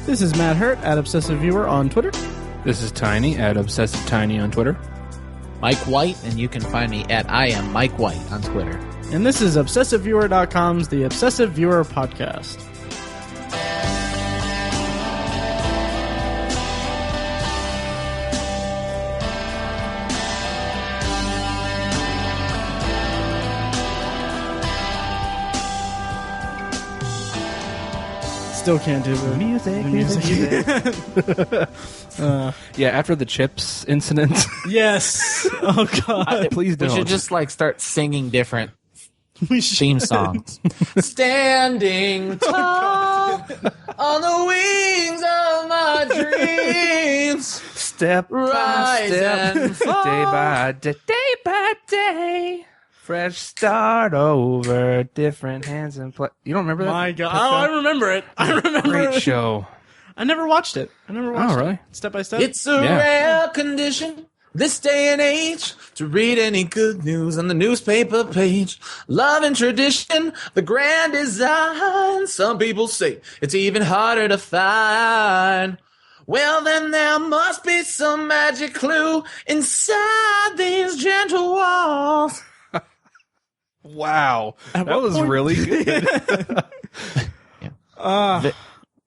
This is Matt Hurt at Obsessive Viewer on Twitter. This is Tiny at Obsessive Tiny on Twitter. Mike White, and you can find me at I am Mike White on Twitter. And this is ObsessiveViewer.com's The Obsessive Viewer Podcast. Still can't do the music. Yeah, after the Chips incident. Yes. Oh, God. Please don't. We should just start singing different We should. theme songs. Standing tall on the wings of my dreams. Step by Rise step, and fall. day by day. Fresh start over, different hands and play. You don't remember that? My God. that Oh, I show? remember it. I remember Great it. show. I never watched it. Oh, really? Step by step. It's a rare condition this day and age to read any good news on the newspaper page. Love and tradition, the grand design. Some people say it's even harder to find. Well, then there must be some magic clue inside these gentle walls. Wow. At That what was point- really good.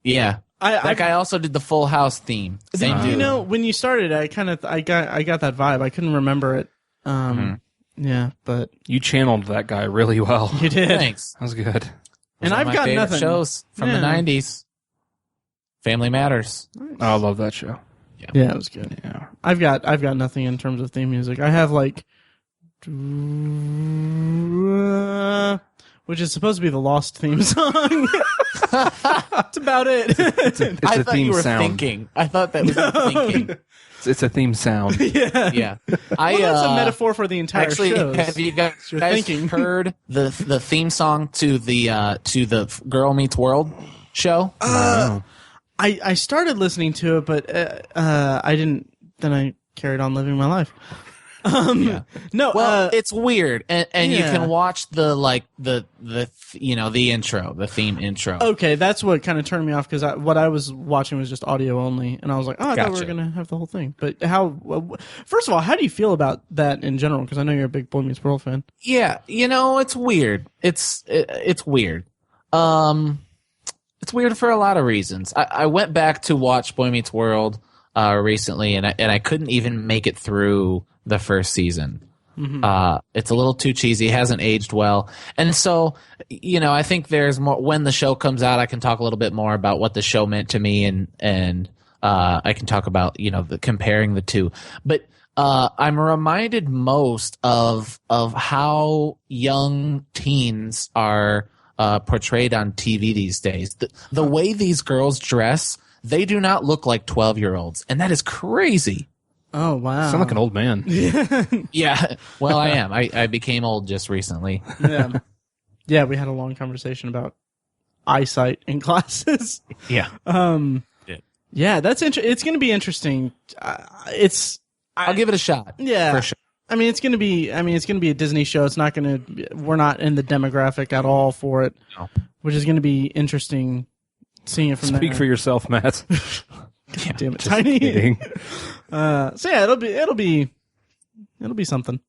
Yeah. That guy also did the Full House theme. Same dude. You know, when you started, I got that vibe. I couldn't remember it. Yeah, but You channeled that guy really well. you did. Thanks. That was good. And One of I've my got favorite nothing. shows from Yeah. the 90s. Family Matters. Oh, I love that show. Yeah, it was good. Yeah. I've got nothing in terms of theme music. I have which is supposed to be the Lost theme song. That's about it. It's I a thought theme you were sound. thinking. I thought that was thinking. It's a theme sound. Yeah. Yeah. Well, that's a metaphor for the entire Actually, show. have you guys You're thinking. heard the theme song to the Girl Meets World show? I started listening to it, but I didn't. Then I carried on living my life. No. Well, it's weird, and you yeah. can watch the intro, the theme intro. Okay, that's what kind of turned me off because what I was watching was just audio only, and I was like, oh, I thought we were Gotcha. gonna have the whole thing. But first of all, how do you feel about that in general? Because I know you're a big Boy Meets World fan. Yeah, it's weird. It's weird. It's weird for a lot of reasons. I went back to watch Boy Meets World recently, and I couldn't even make it through the first season. It's a little too cheesy, hasn't aged well. And so, I think there's more when the show comes out, I can talk a little bit more about what the show meant to me and I can talk about, comparing the two. But I'm reminded most of how young teens are portrayed on TV these days. The way these girls dress, they do not look like 12-year-olds, and that is crazy. Oh wow! You sound like an old man. Yeah, well, I am. I became old just recently. Yeah, yeah. We had a long conversation about eyesight in classes. Yeah. Yeah, that's it's going to be interesting. I'll give it a shot. Yeah, for sure. I mean, it's going to be a Disney show. It's not going to. We're not in the demographic at all for it, No. which is going to be interesting. Seeing it from Speak there. for yourself, Matt. Damn it, Tiny. Kidding. So yeah, it'll be something.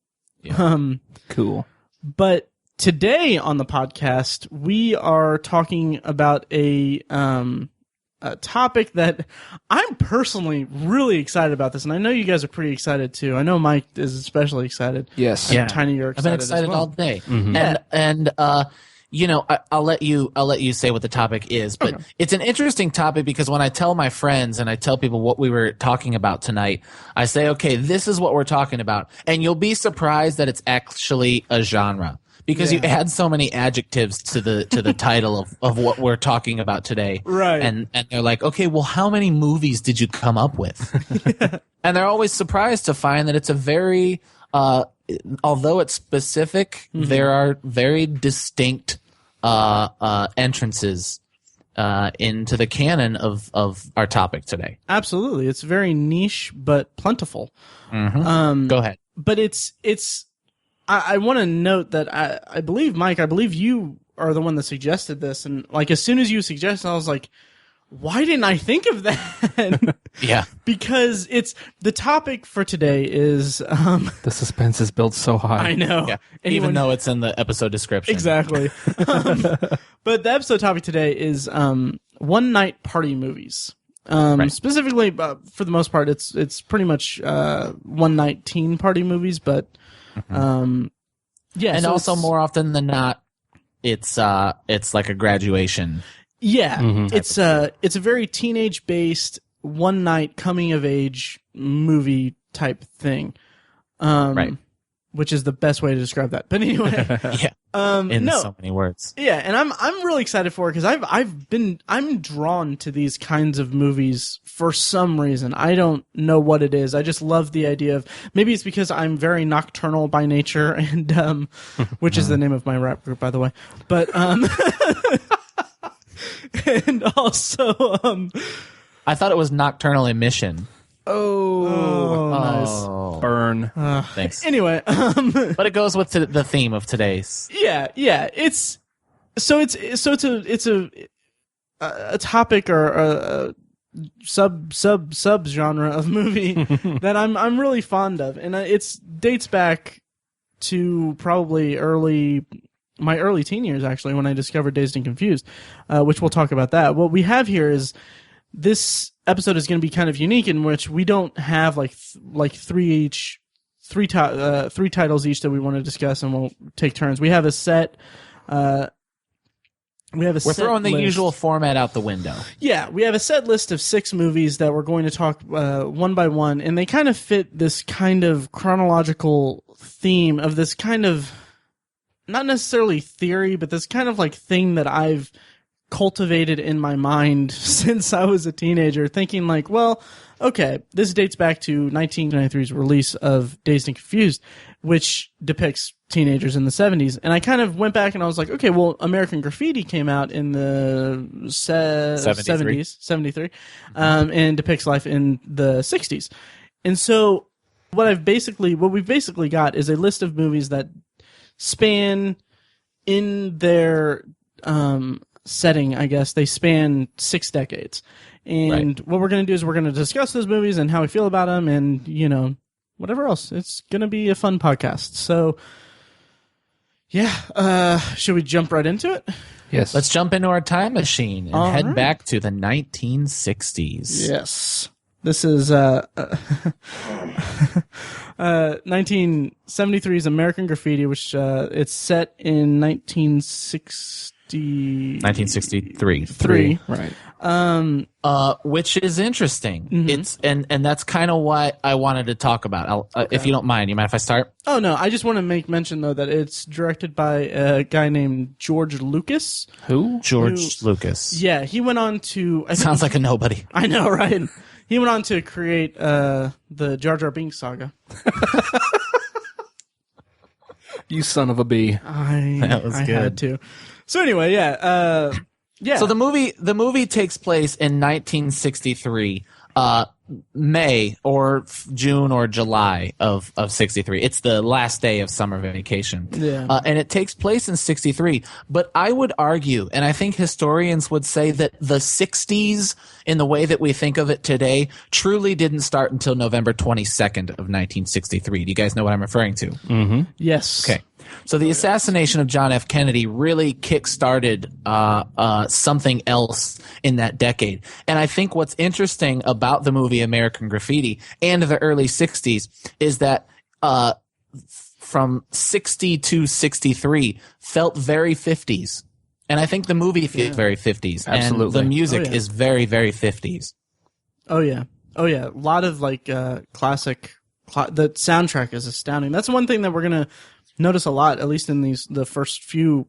Yeah. Cool. But today on the podcast, we are talking about a topic that I'm personally really excited about. This, and I know you guys are pretty excited too. I know Mike is especially excited. Yes. Yeah. Tiny, you're I've excited. been excited as well. all day. Yeah. And I'll let you say what the topic is, but it's an interesting topic because when I tell my friends and I tell people what we were talking about tonight, I say, okay, this is what we're talking about. And you'll be surprised that it's actually a genre because you add so many adjectives to the title of what we're talking about today. Right. And they're like, okay, well, how many movies did you come up with? And they're always surprised to find that it's a very, although it's specific, there are very distinct entrances into the canon of our topic today. Absolutely, it's very niche but plentiful. Go ahead. But it's. I want to note that I believe Mike. I believe you are the one that suggested this, and like as soon as you suggested, I was like, why didn't I think of that? Yeah. Because it's the topic for today is The suspense is built so high. I know. Yeah. Anyone- Even though it's in the episode description. Exactly. But the episode topic today is one night party movies. Right. Specifically, for the most part, it's pretty much one night teen party movies. But yeah, And so also it's- more often than not, it's like a graduation. yeah, Mhm. it's a very teenage based one night coming of age movie type thing. Right. Which is the best way to describe that. But anyway, Yeah. In no. so many words. Yeah, and I'm really excited for it because I'm drawn to these kinds of movies for some reason. I don't know what it is. I just love the idea of, maybe it's because I'm very nocturnal by nature, and which is the name of my rap group, by the way. But and also I thought it was nocturnal emission. oh nice. Oh, Burn. thanks. Anyway, But it goes with the theme of today's. yeah, it's a topic or a sub genre of movie that I'm really fond of, and it dates back to probably my early teen years, actually, when I discovered Dazed and Confused, which we'll talk about that. What we have here is this episode is going to be kind of unique in which we don't have like three titles each that we want to discuss, and we'll take turns. We have a set. We're throwing the usual format out the window. Yeah, we have a set list of 6 movies that we're going to talk one by one, and they kind of fit this kind of chronological theme of this kind of, not necessarily theory, but this kind of like thing that I've cultivated in my mind since I was a teenager, thinking like, well, okay, this dates back to 1993's release of Dazed and Confused, which depicts teenagers in the 70s. And I kind of went back and I was like, okay, well, American Graffiti came out in the 70s, 73, and depicts life in the 60s. And so what we've basically got is a list of movies that span in their setting, I guess. They span 6 decades. And what we're going to do is we're going to discuss those movies and how we feel about them and, whatever else. It's going to be a fun podcast. So, yeah, should we jump right into it? Yes. Let's jump into our time machine and All head right. back to the 1960s. Yes. This is 1973's American Graffiti, which it's set in 1963. Right. Which is interesting. Mm-hmm. It's and that's kind of what I wanted to talk about. If you don't mind, you mind if I start? Oh, no, I just want to make mention, though, that it's directed by a guy named George Lucas. Who? George Lucas. Yeah, he went on to... Sounds like a nobody. I know, right? He went on to create the Jar Jar Binks saga. You son of a bee. That was I good. had to. So anyway, yeah. Yeah. So the movie takes place in 1963, May or June or July of 63. It's the last day of summer vacation. Yeah. And it takes place in 63. But I would argue, and I think historians would say that the 60s, in the way that we think of it today, truly didn't start until November 22nd of 1963. Do you guys know what I'm referring to? Yes. Okay. So the assassination of John F. Kennedy really kick-started something else in that decade. And I think what's interesting about the movie American Graffiti and the early 60s is that from 60 to 63 felt very 50s. And I think the movie feels very 50s. Absolutely. And the music Oh, yeah. is very, very 50s. Oh yeah. Oh yeah. A lot of like classic. The soundtrack is astounding. That's one thing that we're gonna notice a lot, at least in the first few.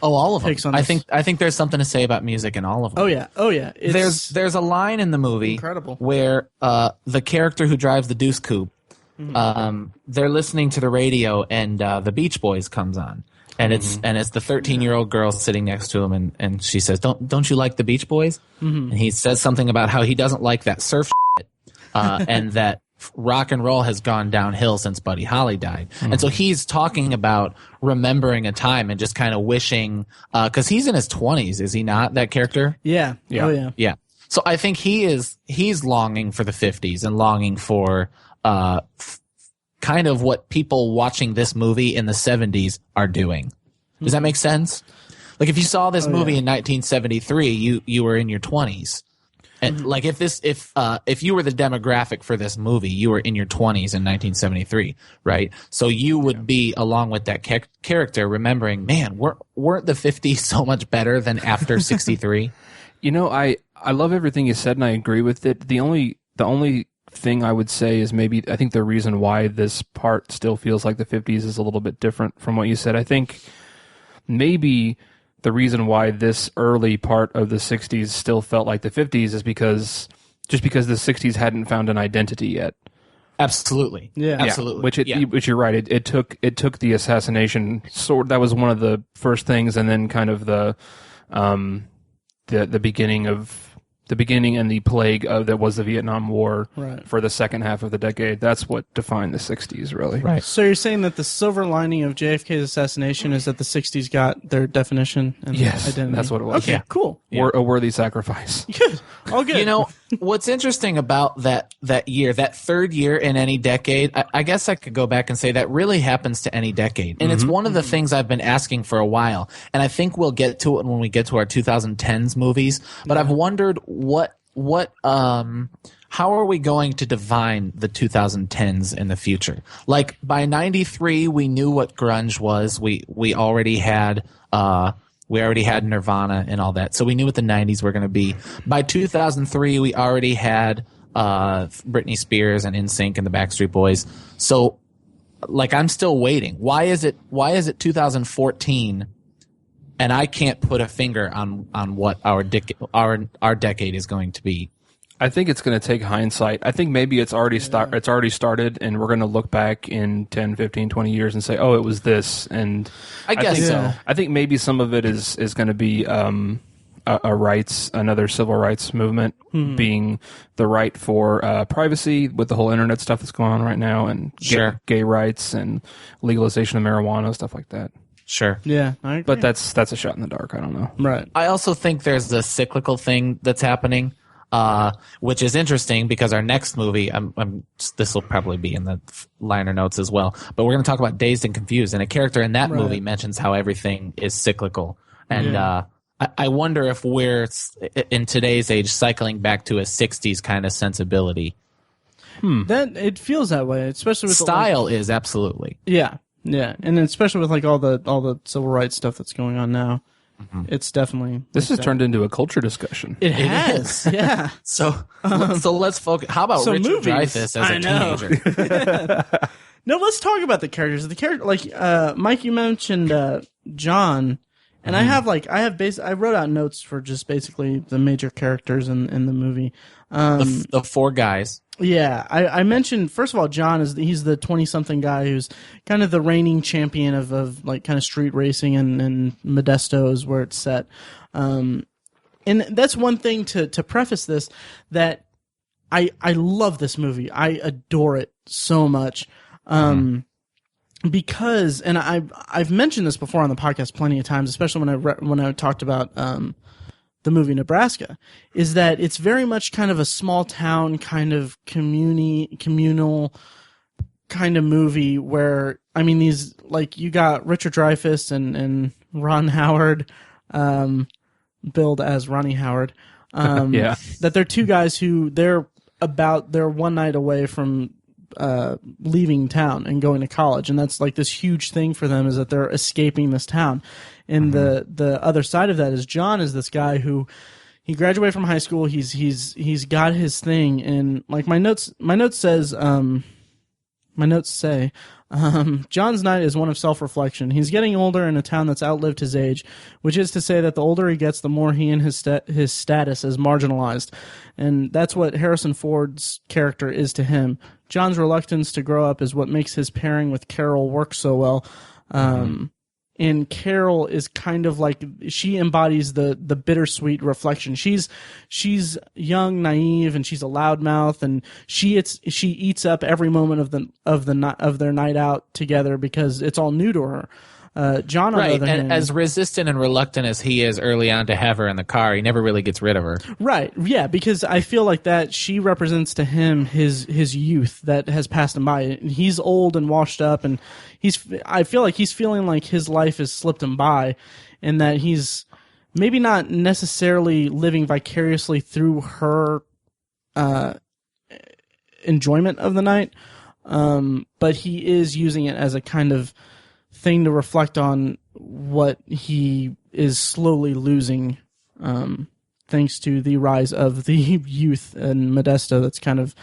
All of them. Takes on I this. think there's something to say about music in all of them. Oh yeah. Oh yeah. It's, There's a line in the movie Incredible. where the character who drives the Deuce Coupe, they're listening to the radio and the Beach Boys comes on, and it's the 13-year-old girl sitting next to him, and she says, "Don't you like the Beach Boys?" And he says something about how he doesn't like that surf shit, and that rock and roll has gone downhill since Buddy Holly died. And so he's talking about remembering a time and just kind of wishing, cause he's in his 20s, is he not, that character? Yeah. Oh yeah. Yeah. So I think he's longing for the 50s and longing for, kind of what people watching this movie in the 70s are doing. Does that make sense? Like if you saw this movie in 1973, you were in your 20s. And like if you were the demographic for this movie, you were in your 20s in 1973, right? So you would be along with that character remembering, man, weren't the 50s so much better than after 63? You know, I love everything you said and I agree with it. The only thing I would say is maybe I think the reason why this part still feels like the 50s is a little bit different from what you said. I think maybe the reason why this early part of the 60s still felt like the 50s is because the 60s hadn't found an identity yet. Absolutely. Yeah. Absolutely. Which you're right. It took the assassination that was one of the first things, and then kind of the beginning and the plague that was the Vietnam War for the second half of the decade. That's what defined the 60s, really. Right. So you're saying that the silver lining of JFK's assassination is that the 60s got their definition and identity? That's what it was. Okay, Yeah. cool. A worthy sacrifice. Good. All good. You know, what's interesting about that year, that third year in any decade, I guess I could go back and say that really happens to any decade. And it's one of the things I've been asking for a while. And I think we'll get to it when we get to our 2010s movies. But I've wondered how are we going to define the 2010s in the future? Like by 93, we knew what grunge was. We already had Nirvana and all that. So we knew what the 90s were going to be. By 2003, we already had Britney Spears and NSYNC and the Backstreet Boys. So like I'm still waiting. Why is it 2014 and I can't put a finger on what our decade is going to be? I think it's going to take hindsight. I think maybe it's already started, and we're going to look back in 10, 15, 20 years and say, oh, it was this. And I guess so. I think maybe some of it is going to be another civil rights movement, being the right for privacy with the whole internet stuff that's going on right now, and gay rights and legalization of marijuana, stuff like that. Sure. Yeah, I agree. But that's a shot in the dark. I don't know. Right. I also think there's the cyclical thing that's happening, which is interesting because our next movie, this will probably be in the liner notes as well, but we're going to talk about Dazed and Confused, and a character in that movie mentions how everything is cyclical. And I wonder if we're, in today's age, cycling back to a 60s kind of sensibility. That it feels that way, especially with style is absolutely. Yeah. Yeah, and especially with like all the civil rights stuff that's going on now, it's definitely this has turned into a culture discussion. It has, yeah. So let's focus. How about Richard movies, Dreyfuss as a teenager? No, let's talk about the characters. The character, like Mike, you mentioned John, and I wrote out notes for just basically the major characters in the movie. The four guys. Yeah, I mentioned, first of all, John he's the 20-something guy who's kind of the reigning champion of like kind of street racing, and Modesto is where it's set. And that's one thing to preface this, that I love this movie. I adore it so much. Because, and I've mentioned this before on the podcast plenty of times, especially when I talked about the movie Nebraska, is that it's very much kind of a small town kind of communal kind of movie where, I mean, these, like, you got Richard Dreyfuss and Ron Howard, billed as Ronnie Howard, that they're two guys who they're one night away from leaving town and going to college, and that's like this huge thing for them, is that they're escaping this town. And the other side of that is John is this guy who he graduated from high school. He's got his thing, and like my notes say John's night is one of self-reflection. He's getting older in a town that's outlived his age, which is to say that the older he gets, the more he and his status is marginalized. And that's what Harrison Ford's character is to him. John's reluctance to grow up is what makes his pairing with Carol work so well. and Carol is kind of like, she embodies the bittersweet reflection. She's young, naive, and she's a loudmouth, and she eats up every moment of their night out together because it's all new to her. John, on the other hand, as resistant and reluctant as he is early on to have her in the car, he never really gets rid of her. Right, yeah, because I feel like that she represents to him his youth that has passed him by. He's old and washed up, and I feel like he's feeling like his life has slipped him by, and that he's maybe not necessarily living vicariously through her enjoyment of the night, but he is using it as a kind of thing to reflect on what he is slowly losing, thanks to the rise of the youth in Modesto that's kind of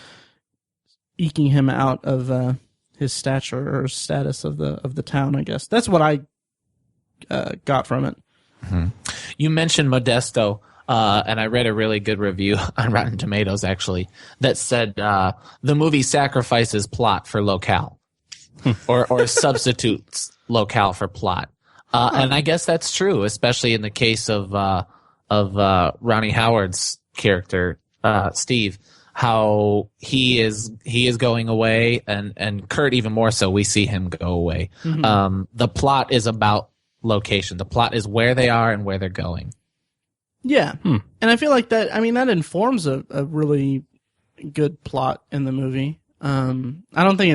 eking him out of his stature or status of the town, I guess. That's what I got from it. Mm-hmm. You mentioned Modesto, and I read a really good review on Rotten Tomatoes, actually, that said the movie sacrifices plot for locale, or substitutes locale for plot. And I guess that's true, especially in the case of Ronnie Howard's character, Steve, how he is going away, and Kurt even more so. We see him go away. Mm-hmm. The plot is about location. The plot is where they are and where they're going. Yeah. And I feel like that informs a really good plot in the movie. I don't think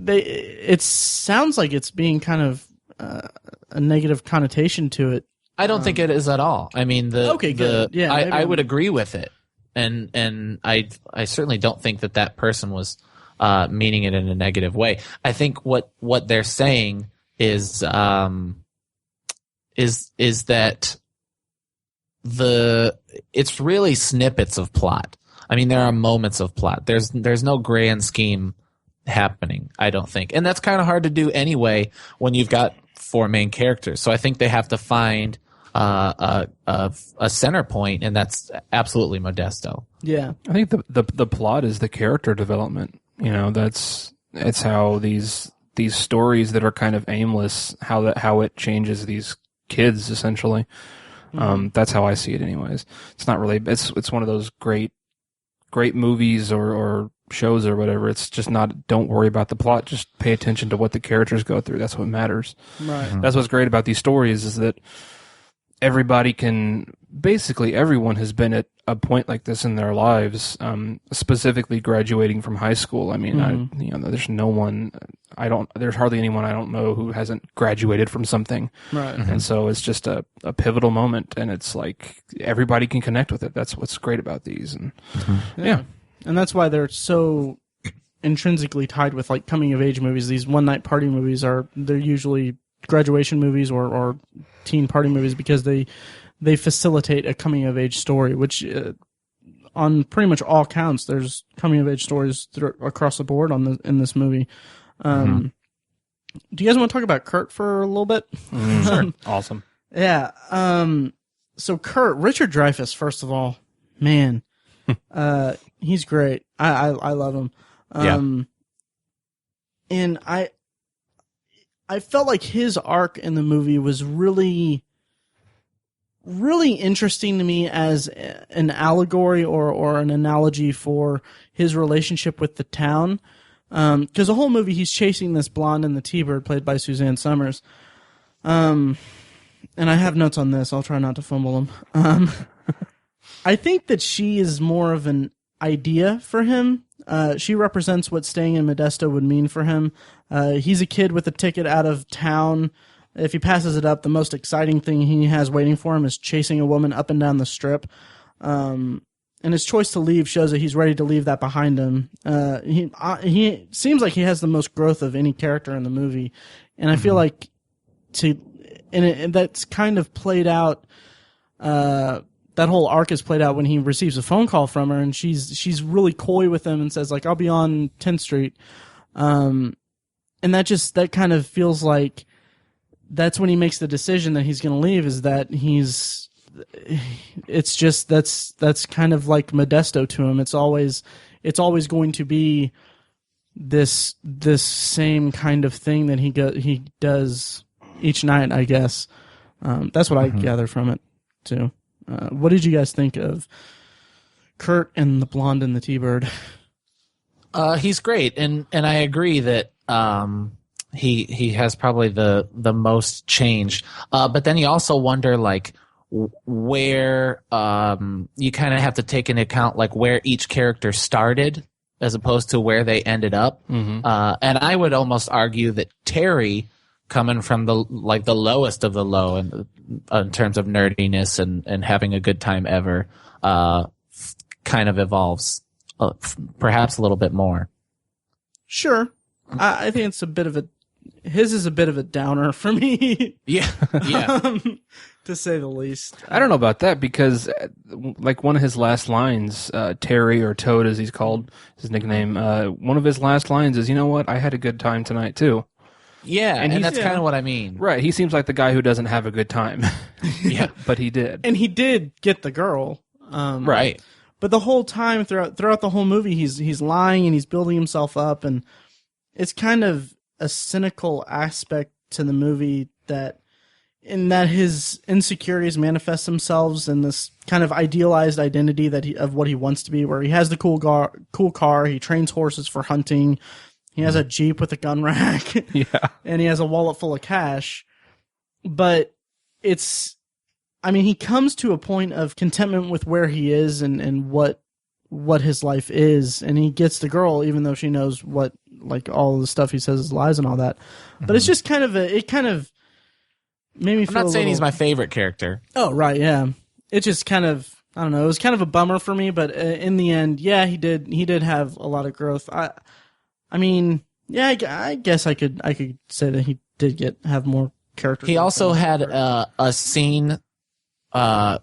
it sounds like it's being kind of a negative connotation to it. I don't think it is at all. I mean, good. Yeah, I would agree with it, and I certainly don't think that person was meaning it in a negative way. I think what they're saying is that it's really snippets of plot. I mean, there are moments of plot. There's no grand scheme happening, I don't think. And that's kind of hard to do anyway when you've got four main characters. So I think they have to find a center point, and that's absolutely Modesto. Yeah. I think the plot is the character development. It's how these stories that are kind of aimless, how it changes these kids essentially. Mm-hmm. That's how I see it anyways. It's not really, it's one of those great movies or shows or whatever. It's just not, don't worry about the plot, just pay attention to what the characters go through. That's what matters. Right. Mm-hmm. That's what's great about these stories, is that basically everyone has been at a point like this in their lives, specifically graduating from high school. I mean, mm-hmm. There's hardly anyone I don't know who hasn't graduated from something. Right. Mm-hmm. And so it's just a pivotal moment, and it's like everybody can connect with it. That's what's great about these. And mm-hmm. Yeah. And that's why they're so intrinsically tied with like coming of age movies. These one night party movies they're usually graduation movies or teen party movies, because they facilitate a coming of age story, which on pretty much all counts, there's coming of age stories across the board in this movie. Mm-hmm. Do you guys want to talk about Kurt for a little bit? Sure. Awesome. Yeah. So Kurt, Richard Dreyfuss, first of all, man, he's great. I love him. And I felt like his arc in the movie was really, really interesting to me as an allegory or an analogy for his relationship with the town. Because the whole movie, he's chasing this blonde in the T-Bird played by Suzanne Summers. And I have notes on this. I'll try not to fumble them. I think that she is more of an idea for him. She represents what staying in Modesto would mean for him. He's a kid with a ticket out of town. If he passes it up, the most exciting thing he has waiting for him is chasing a woman up and down the strip. And his choice to leave shows that he's ready to leave that behind him. He seems like he has the most growth of any character in the movie. And I feel like that's kind of played out, that whole arc is played out when he receives a phone call from her, and she's really coy with him and says like, I'll be on 10th Street. And that kind of feels like that's when he makes the decision that he's going to leave, is that it's just, that's kind of like Modesto to him. It's always going to be this same kind of thing that he does each night, I guess. That's what I gather from it too. What did you guys think of Kurt and the blonde and the T-Bird? He's great, and I agree that he has probably the most change. But then you also wonder like where you kind of have to take into account like where each character started as opposed to where they ended up. And I would almost argue that Terry, coming from the lowest of the low in terms of nerdiness and having a good time ever, kind of evolves perhaps a little bit more. Sure. I think it's a bit of his is a bit of a downer for me. Yeah. To say the least. I don't know about that because, like, one of his last lines, Terry, or Toad as he's called, his nickname, one of his last lines is, you know what, I had a good time tonight, too. Yeah, and that's kind of what I mean. Right, he seems like the guy who doesn't have a good time. Yeah. But he did. And he did get the girl. Right. But the whole time, throughout the whole movie, he's lying and he's building himself up, and it's kind of a cynical aspect to the movie in that his insecurities manifest themselves in this kind of idealized identity of what he wants to be, where he has the cool car, he trains horses for hunting, he has a Jeep with a gun rack, and he has a wallet full of cash. But he comes to a point of contentment with where he is and what his life is, and he gets the girl even though she knows what, like, all the stuff he says is lies and all that. But it's just kind of made me feel I'm not saying he's my favorite character. Oh, right, yeah. It just kind of, I don't know, it was kind of a bummer for me, but in the end, yeah, he did have a lot of growth. I guess I could say that he did have more character. He also had a scene, the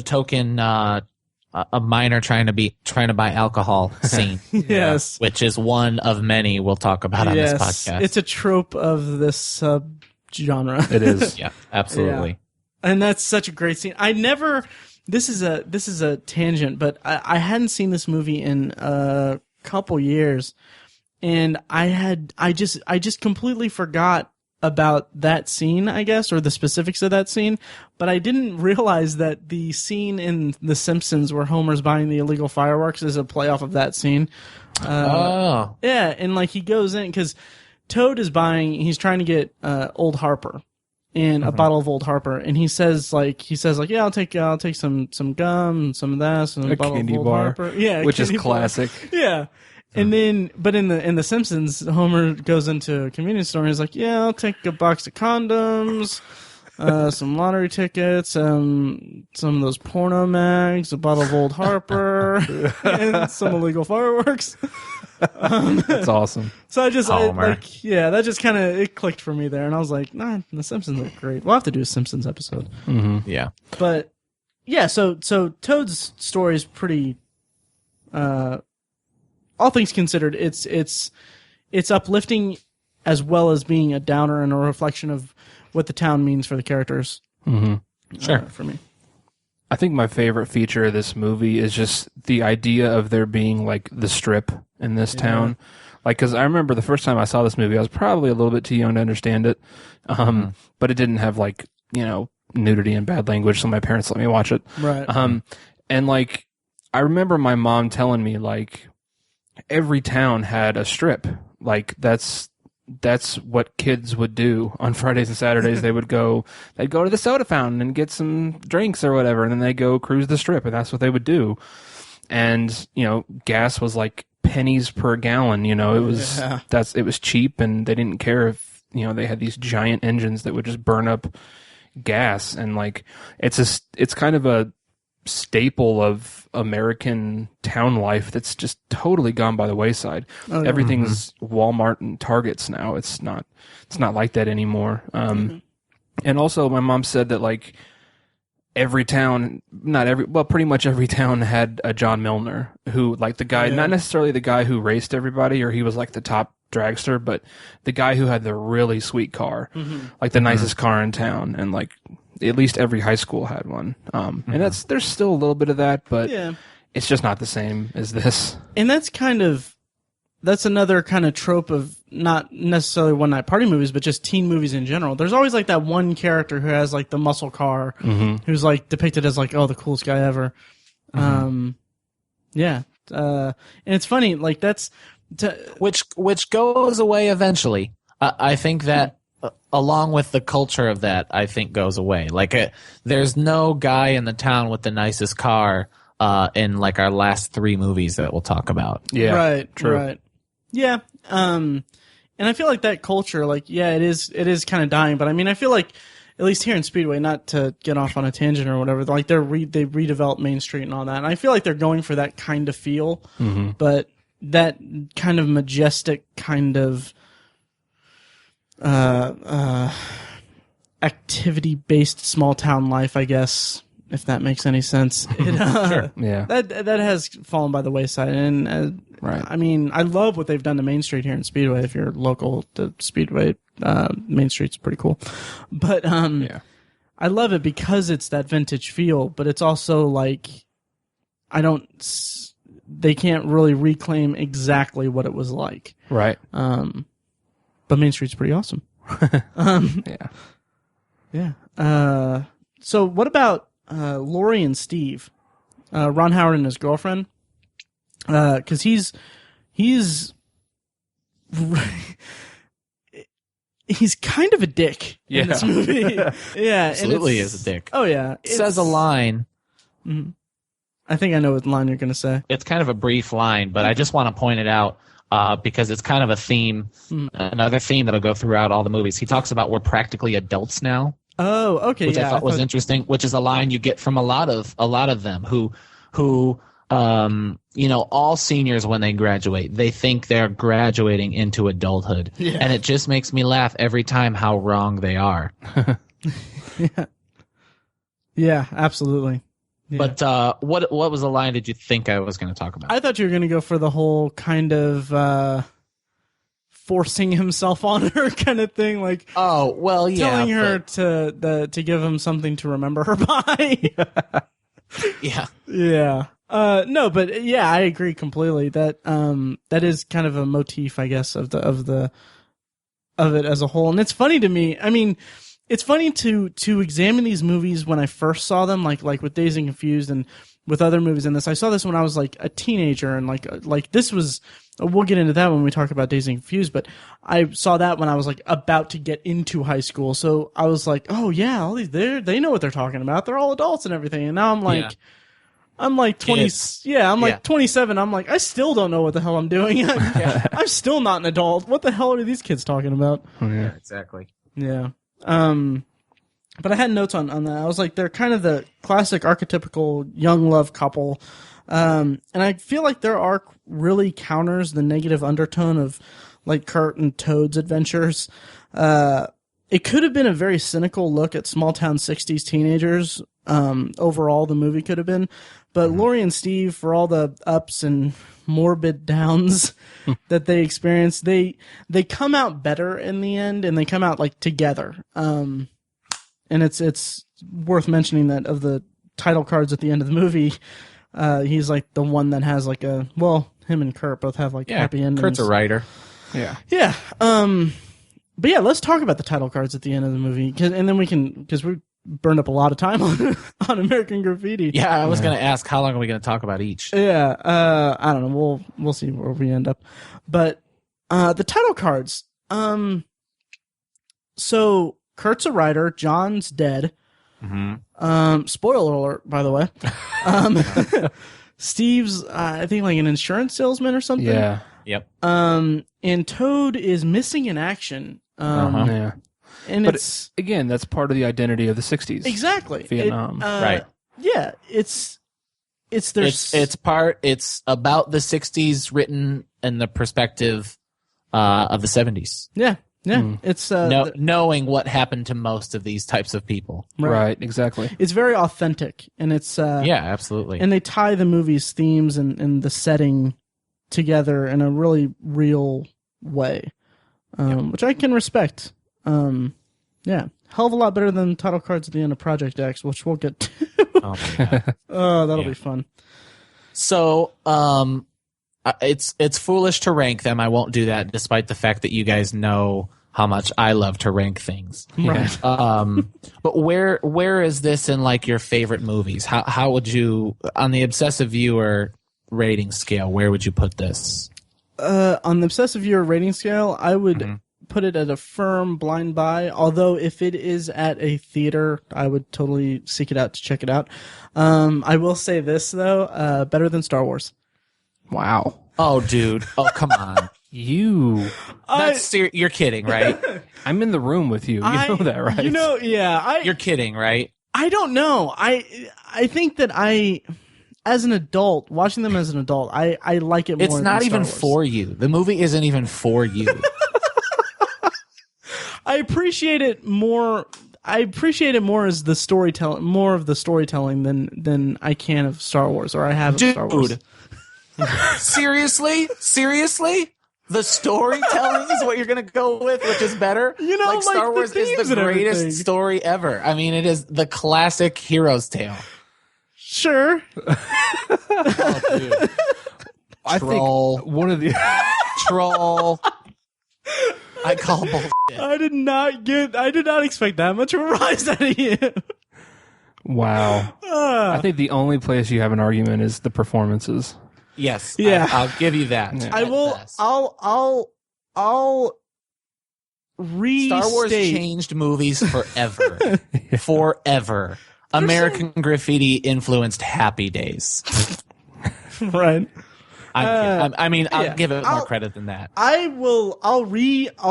token, a minor trying to buy alcohol scene. Yes. Which is one of many we'll talk about on this podcast. It's a trope of this genre. It is. Yeah, absolutely. Yeah. And that's such a great scene. This is a tangent, but I hadn't seen this movie in a couple years, and I just completely forgot about that scene, I guess, or the specifics of that scene, but I didn't realize that the scene in The Simpsons where Homer's buying the illegal fireworks is a playoff of that scene. Yeah, and like he goes in because Toad is he's trying to get Old Harper and a bottle of Old Harper, and he says yeah, I'll take some gum, some of that, and a bottle candy of Old bar, Harper. Yeah, which is classic. Bar. Yeah. And then, but in the Simpsons, Homer goes into a convenience store and he's like, yeah, I'll take a box of condoms, some lottery tickets, some of those porno mags, a bottle of Old Harper, and some illegal fireworks. That's awesome. So that just kind of, it clicked for me there. And I was like, nah, the Simpsons are great. We'll have to do a Simpsons episode. Mm-hmm. Yeah. But yeah, so Toad's story is pretty, all things considered, it's uplifting as well as being a downer and a reflection of what the town means for the characters. Mm-hmm. Sure. For me. I think my favorite feature of this movie is just the idea of there being like the strip in this town. Like, because I remember the first time I saw this movie, I was probably a little bit too young to understand it. But it didn't have like, nudity and bad language, so my parents let me watch it. Right. And like, I remember my mom telling me like, every town had a strip. Like that's what kids would do on Fridays and Saturdays. They'd go to the soda fountain and get some drinks or whatever, and then they'd go cruise the strip, and that's what they would do. And gas was like pennies per gallon. It was cheap, and they didn't care if they had these giant engines that would just burn up gas. And like it's kind of a staple of American town life that's just totally gone by the wayside. Everything's Walmart and Targets now. It's not like that anymore. And also my mom said that like pretty much every town had a John Milner who, like, the guy, not necessarily the guy who raced everybody or he was like the top dragster, but the guy who had the really sweet car, like the nicest car in town, and like at least every high school had one. And there's still a little bit of that, but it's just not the same as this. And that's kind of that's another kind of trope of not necessarily one night party movies, but just teen movies in general. There's always like that one character who has like the muscle car, who's like depicted as like, oh, the coolest guy ever. Yeah. And it's funny, like that's which goes away eventually. I think that along with the culture of that, I think goes away. Like there's no guy in the town with the nicest car in like our last 3 movies that we'll talk about. Yeah. Right. True. Right. Yeah. And I feel like that culture, like, yeah, it is kind of dying, but I mean, I feel like at least here in Speedway, not to get off on a tangent or whatever, like they redeveloped Main Street and all that. And I feel like they're going for that kind of feel, but that kind of majestic kind of activity-based small town life, I guess, if that makes any sense. Sure. Yeah. That has fallen by the wayside. And right. I mean, I love what they've done to Main Street here in Speedway. If you're local to Speedway, Main Street's pretty cool. But yeah. I love it because it's that vintage feel, but it's also like they can't really reclaim exactly what it was like. Right. But Main Street's pretty awesome. Yeah. Yeah. So what about Laurie and Steve? Ron Howard and his girlfriend? Because he's kind of a dick in this movie. Yeah, Absolutely is a dick. Oh yeah, Says a line. I think I know what line you're going to say. It's kind of a brief line, but I just want to point it out because it's kind of a theme, another theme that'll go throughout all the movies. He talks about we're practically adults now. Oh, okay. Which yeah, I thought was interesting, which is a line you get from a lot of them who all seniors when they graduate, they think they're graduating into adulthood. Yeah. And it just makes me laugh every time how wrong they are. Yeah, absolutely. Yeah. But what was the line did you think I was going to talk about? I thought you were going to go for the whole kind of forcing himself on her kind of thing, like telling her to give him something to remember her by. Yeah. Yeah. No, but yeah, I agree completely. That is kind of a motif, I guess, of it as a whole. And it's funny to me. I mean, it's funny to examine these movies when I first saw them, like with Dazed and Confused and with other movies in this. I saw this when I was like a teenager, and like this was. We'll get into that when we talk about Dazed and Confused, but I saw that when I was like about to get into high school. So I was like, oh yeah, all these they know what they're talking about. They're all adults and everything. And now I'm like. I'm like 20. Kids. Yeah, I'm like 27. I'm like, I still don't know what the hell I'm doing. I'm still not an adult. What the hell are these kids talking about? Yeah, exactly. Yeah. But I had notes on that. I was like, they're kind of the classic archetypical young love couple. And I feel like their arc really counters the negative undertone of like Kurt and Toad's adventures. It could have been a very cynical look at small town 60s teenagers. Overall, the movie could have been. But Laurie and Steve, for all the ups and morbid downs that they experience, they come out better in the end, and they come out like together. And it's worth mentioning that of the title cards at the end of the movie, he's like the one that has like him and Kurt both have like happy endings. Kurt's a writer. Yeah. Yeah. But yeah, let's talk about the title cards at the end of the movie, and then because we burned up a lot of time on American Graffiti. Yeah, I was going to ask, how long are we going to talk about each? Yeah, I don't know. We'll see where we end up. But the title cards. So Kurt's a writer. John's dead. Spoiler alert, by the way. Steve's, I think, like an insurance salesman or something. Yeah. Yep. And Toad is missing in action. Yeah. And but again, that's part of the identity of the 60s. Exactly. Vietnam. Right. Yeah, it's about the 60s written in the perspective of the 70s. Yeah. Yeah. It's knowing what happened to most of these types of people. Right, exactly. It's very authentic, and it's yeah, absolutely. And they tie the movie's themes and the setting together in a really real way. Which I can respect. Yeah, hell of a lot better than title cards at the end of Project X, which we'll get to. Oh my god! That'll be fun. So, it's foolish to rank them. I won't do that, despite the fact that you guys know how much I love to rank things. Right. But where is this in like your favorite movies? How would you, on the obsessive viewer rating scale, where would you put this? On the obsessive viewer rating scale, I would put it at a firm blind buy. Although if it is at a theater, I would totally seek it out to check it out. I will say this though, better than Star Wars. Wow. Oh, dude. Oh, come on. You're kidding, right? I'm in the room with you. You know that, right? You're kidding, right? I don't know. I think that as an adult, watching them as an adult, I like it more. It's not than even Star Wars. for you. The movie isn't even for you. I appreciate it more. I appreciate it more as the storytelling, more of the storytelling than I can of Star Wars, or I have of Star Wars. Seriously? The storytelling is what you're going to go with, which is better? Like Star Wars is the greatest story ever. I mean, it is the classic hero's tale. Sure. Oh, dude. I think one of the troll. I call bullshit. I did not expect that much of a rise out of you. Wow. I think the only place you have an argument is the performances. Yes. Yeah. I'll give you that. Yeah. I will. Best. I'll restate. Star Wars changed movies forever. Forever. American Graffiti influenced Happy Days. Right. I'll give it more credit than that. I'll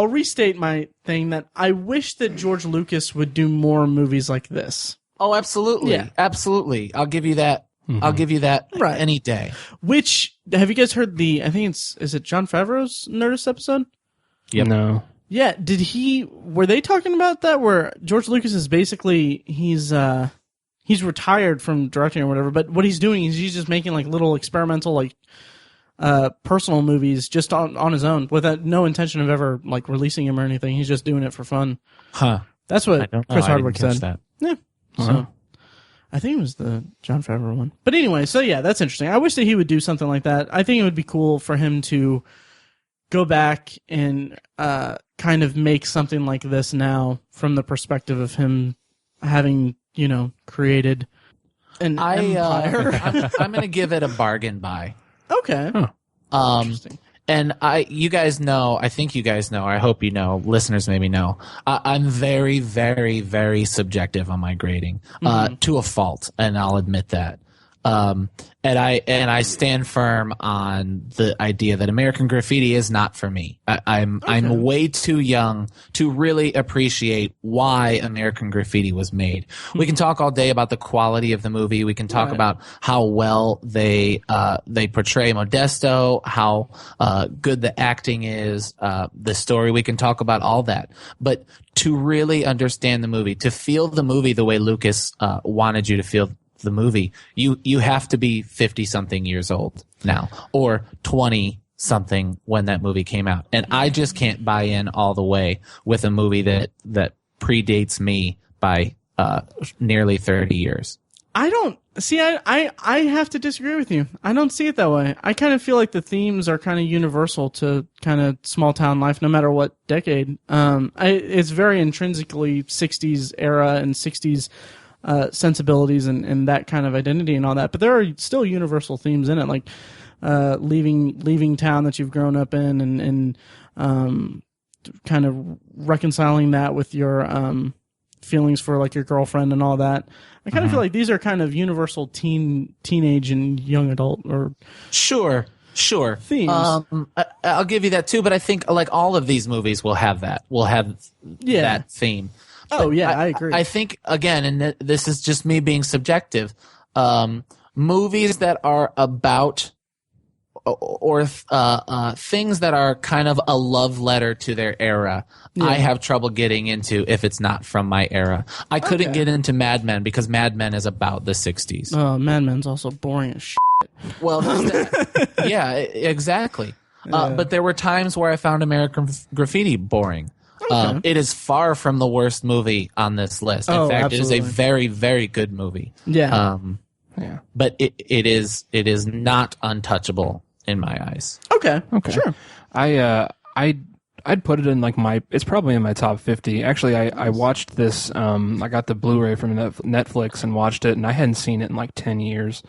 restate my thing that I wish that George Lucas would do more movies like this. Oh, absolutely. Yeah. Absolutely. I'll give you that. I'll give you that any day. Which, have you guys heard I think is it Jon Favreau's Nerdist episode? Yep. No. Yeah. Were they talking about that where George Lucas is basically, he's retired from directing or whatever, but what he's doing is he's just making like little experimental, like, personal movies just on his own without no intention of ever like releasing him or anything. He's just doing it for fun. Huh. That's what Chris Hardwick said. That. Yeah. So I think it was the Jon Favreau one. But anyway, so yeah, that's interesting. I wish that he would do something like that. I think it would be cool for him to go back and kind of make something like this now from the perspective of him having, created an empire. I'm going to give it a bargain buy. Okay. Huh. Interesting. And you guys know, I think you guys know, I hope you know, listeners maybe know, I'm very, very, very subjective on my grading, to a fault, and I'll admit that. And I stand firm on the idea that American Graffiti is not for me. I'm way too young to really appreciate why American Graffiti was made. We can talk all day about the quality of the movie. We can talk about how well they portray Modesto, how good the acting is, the story. We can talk about all that. But to really understand the movie, to feel the movie the way Lucas wanted you to feel the movie, you have to be 50-something years old now, or 20-something when that movie came out. And I just can't buy in all the way with a movie that predates me by nearly 30 years. I don't see. I have to disagree with you. I don't see it that way. I kind of feel like the themes are kind of universal to kind of small town life, no matter what decade. It's very intrinsically 60s era and 60s sensibilities and that kind of identity and all that. But there are still universal themes in it, like leaving town that you've grown up in and kind of reconciling that with your feelings for like your girlfriend and all that. I kind of feel like these are kind of universal teenage and young adult or sure themes. I'll give you that too, but I think like all of these movies will have that. That theme. Oh, yeah, I agree. I think, again, and this is just me being subjective, movies that are about or things that are kind of a love letter to their era, I have trouble getting into if it's not from my era. I couldn't get into Mad Men because Mad Men is about the 60s. Oh, Mad Men's also boring as shit. Well, yeah, exactly. But there were times where I found American Graffiti boring. Okay. It is far from the worst movie on this list. In fact, absolutely. it is a very, very good movie. Yeah. But it is not untouchable in my eyes. Okay. Sure. I'd put it in like it's probably in my top 50. Actually, I watched this, I got the Blu-ray from Netflix and watched it, and I hadn't seen it in like 10 years.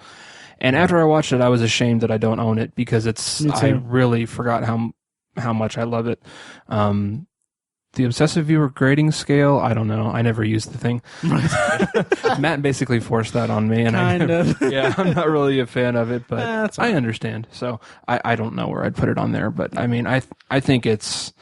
And after I watched it, I was ashamed that I don't own it because I really forgot how much I love it. The obsessive viewer grading scale, I don't know. I never used the thing. Matt basically forced that on me, and I'm not really a fan of it, but I understand. So I don't know where I'd put it on there, but I mean, I think it's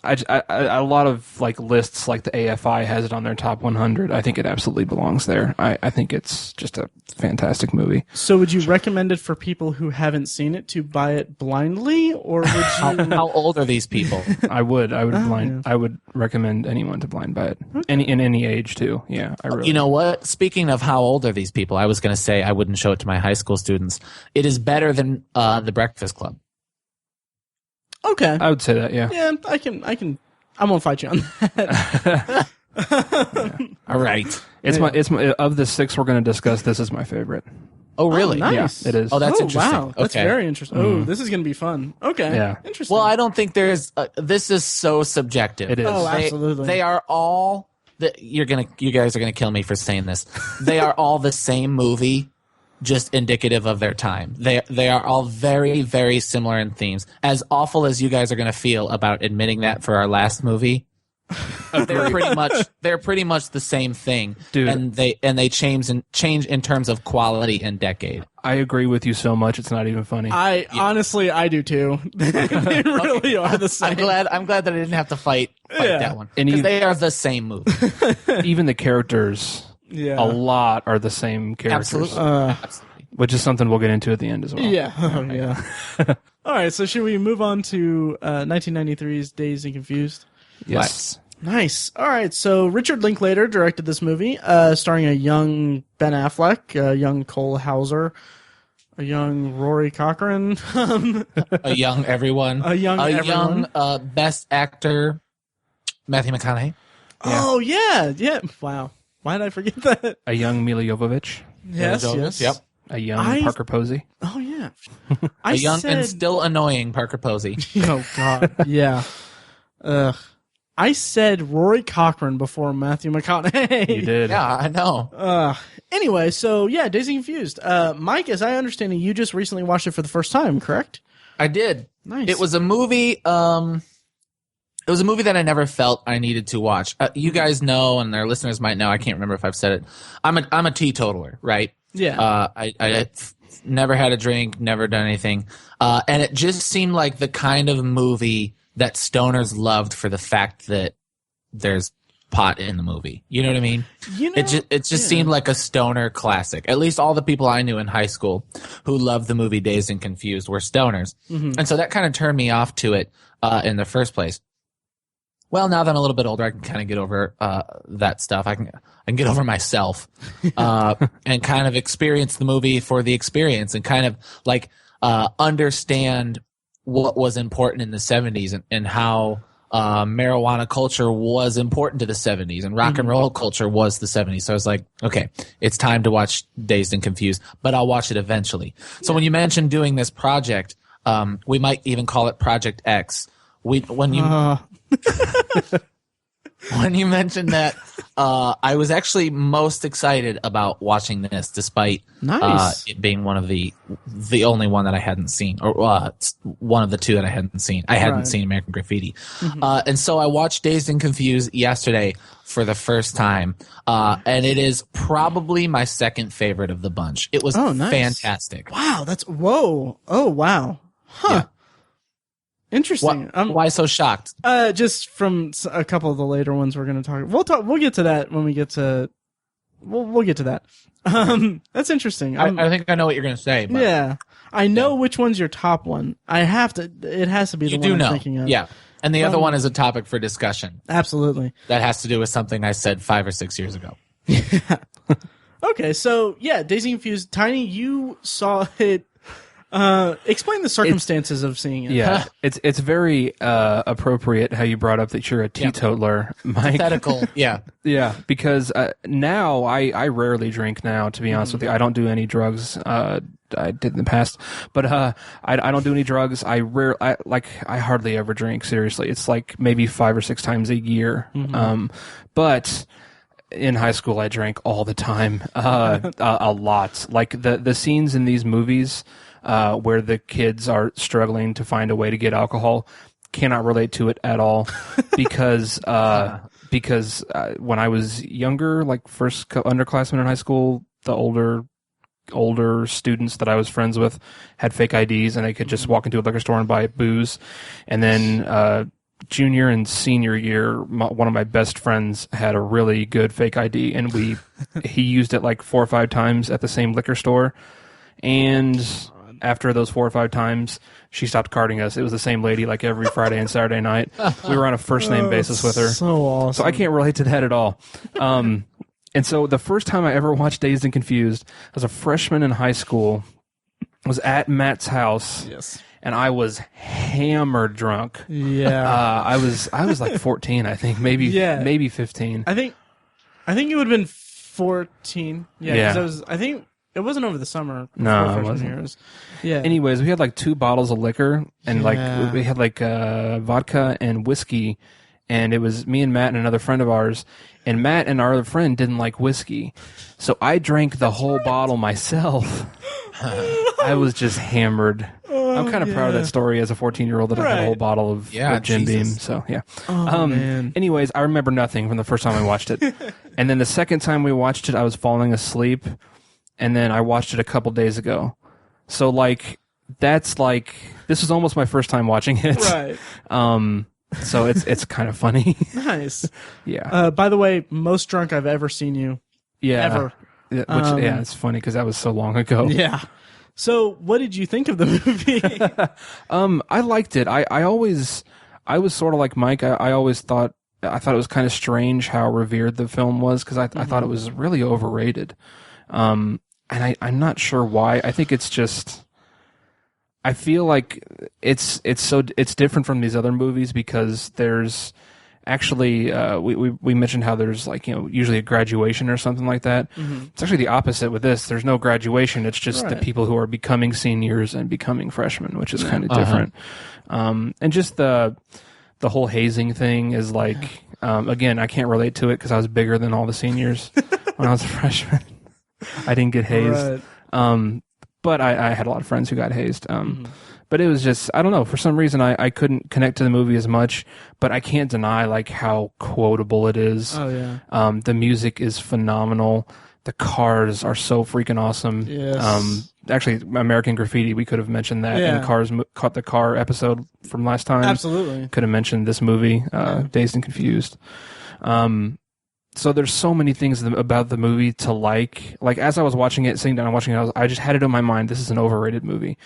a lot of like lists, like the AFI has it on their top 100. I think it absolutely belongs there. I think it's just a fantastic movie. So would you recommend it for people who haven't seen it to buy it blindly, or would you? How old are these people? I would recommend anyone to blind buy it. In any age too. Yeah, I really. You know what? Speaking of how old are these people, I was going to say I wouldn't show it to my high school students. It is better than The Breakfast Club. Okay. I would say that, yeah. Yeah, I won't fight you on that. Yeah. All right. It's my of the 6 we're going to discuss, this is my favorite. Oh, really? Oh, nice. Yeah, it is. Oh, that's interesting. Wow. That's okay. very interesting. Oh, this is going to be fun. Okay. Yeah. Interesting. Well, I don't think there's this is so subjective. It is. Oh, absolutely. They are all you guys are going to kill me for saying this. They are all the same movie, just indicative of their time. They are all very, very similar in themes. As awful as you guys are going to feel about admitting that for our last movie, they're pretty much the same thing. Dude. And they change in terms of quality and decade. I agree with you so much it's not even funny. Honestly, I do too. They really are the same. I'm glad that I didn't have to fight that one. And Because they are the same movie. Even the characters, a lot are the same characters. Absolutely. Which is something we'll get into at the end as well. Yeah. Yeah. All right, so should we move on to 1993's Dazed and Confused? Yes. Nice. All right, so Richard Linklater directed this movie, starring a young Ben Affleck, a young Cole Hauser, a young Rory Cochrane, a young everyone, a young best actor Matthew McConaughey. Oh yeah. Wow, why did I forget that? A young Mila Jovovich. Yes. Yep. A young Parker Posey. Oh yeah. A young and still annoying Parker Posey. Oh God. Yeah. I said Rory Cochrane before Matthew McConaughey. You did. Yeah, I know. Anyway, so yeah, Dazed and Confused. Mike, as I understand it, you just recently watched it for the first time, correct? I did. Nice. It was a movie. It was a movie that I never felt I needed to watch. You guys know, and our listeners might know. I can't remember if I've said it. I'm a teetotaler, right? Yeah. I never had a drink, never done anything, and it just seemed like the kind of movie that stoners loved for the fact that there's pot in the movie. You know what I mean? It just seemed like a stoner classic. At least all the people I knew in high school who loved the movie Dazed and Confused were stoners. Mm-hmm. And so that kind of turned me off to it in the first place. Well, now that I'm a little bit older, I can kind of get over that stuff. I can get over myself and kind of experience the movie for the experience and kind of like understand what was important in the 70s and how marijuana culture was important to the 70s and rock and roll culture was the 70s. So I was like, okay, it's time to watch Dazed and Confused, but I'll watch it eventually. So when you mentioned doing this project, we might even call it Project X. When you mentioned that, I was actually most excited about watching this, despite it being one of the only one that I hadn't seen, or one of the two that I hadn't seen. I hadn't seen American Graffiti, and so I watched Dazed and Confused yesterday for the first time, and it is probably my second favorite of the bunch. It was fantastic. Wow, whoa! Oh wow, huh? Yeah. Interesting. Why so shocked? Just from a couple of the later ones we're going to talk. We'll get to that when we get to. We'll get to that. That's interesting. I think I know what you're going to say. But, yeah, I know which one's your top one. I have to. It has to be the one I'm thinking of. Yeah, and the other one is a topic for discussion. Absolutely. That has to do with something I said 5 or 6 years ago. Yeah. Okay, so yeah, Dazed and Confused. Tiny, you saw it. Explain the circumstances of seeing it. Yeah, it's very appropriate how you brought up that you're a teetotaler, Mike. Hypothetical, yeah. Yeah, because now I rarely drink now, to be honest with you. I don't do any drugs. I did in the past, but I don't do any drugs. I hardly ever drink, seriously. It's like maybe 5 or 6 times a year. But in high school I drank all the time, a lot. Like the scenes in these movies where the kids are struggling to find a way to get alcohol, cannot relate to it at all because when I was younger, like first underclassmen in high school, the older students that I was friends with had fake IDs and they could just walk into a liquor store and buy booze. And then junior and senior year, one of my best friends had a really good fake ID, and he used it like 4 or 5 times at the same liquor store. And after those 4 or 5 times, she stopped carding us. It was the same lady like every Friday and Saturday night. We were on a first name basis with her. So awesome. So I can't relate to that at all. And so the first time I ever watched Dazed and Confused, I was a freshman in high school. I was at Matt's house. Yes. And I was hammered drunk. Yeah. I was like 14, I think, maybe 15. I think it would have been 14. Yeah. 'Cause I think it wasn't over the summer. No, it wasn't. Yeah. Anyways, we had like 2 bottles of liquor, and like we had like vodka and whiskey, and it was me and Matt and another friend of ours. And Matt and our other friend didn't like whiskey, so I drank the whole bottle myself. I was just hammered. I'm kind of proud of that story as a 14-year-old that I had a whole bottle of Jim Beam. So yeah. Man. Anyways, I remember nothing from the first time I watched it, and then the second time we watched it, I was falling asleep, and then I watched it a couple days ago. So like that's like this was almost my first time watching it. Right. So it's kind of funny. Nice. Yeah. By the way, most drunk I've ever seen you. Yeah. Ever. Which it's funny because that was so long ago. Yeah. So, what did you think of the movie? I liked it. I was sort of like Mike. I thought it was kind of strange how revered the film was because I thought it was really overrated. And I'm not sure why. I think it's just. I feel like it's different from these other movies because there's actually we mentioned how there's like usually a graduation or something like that. It's actually the opposite with this. There's no graduation. It's just the people who are becoming seniors and becoming freshmen, which is kind of different. And just the whole hazing thing is like again, I can't relate to it because I was bigger than all the seniors when I was a freshman. I didn't get hazed. Right. But I had a lot of friends who got hazed. But it was just, I don't know, for some reason I couldn't connect to the movie as much, but I can't deny like how quotable it is. Oh, yeah. The music is phenomenal. The cars are so freaking awesome. Yes. Actually, American Graffiti, we could have mentioned that in the car episode from last time. Absolutely. Could have mentioned this movie, Dazed and Confused. So there's so many things about the movie to like. Like as I was watching it, sitting down and watching it, I just had it in my mind, this is an overrated movie.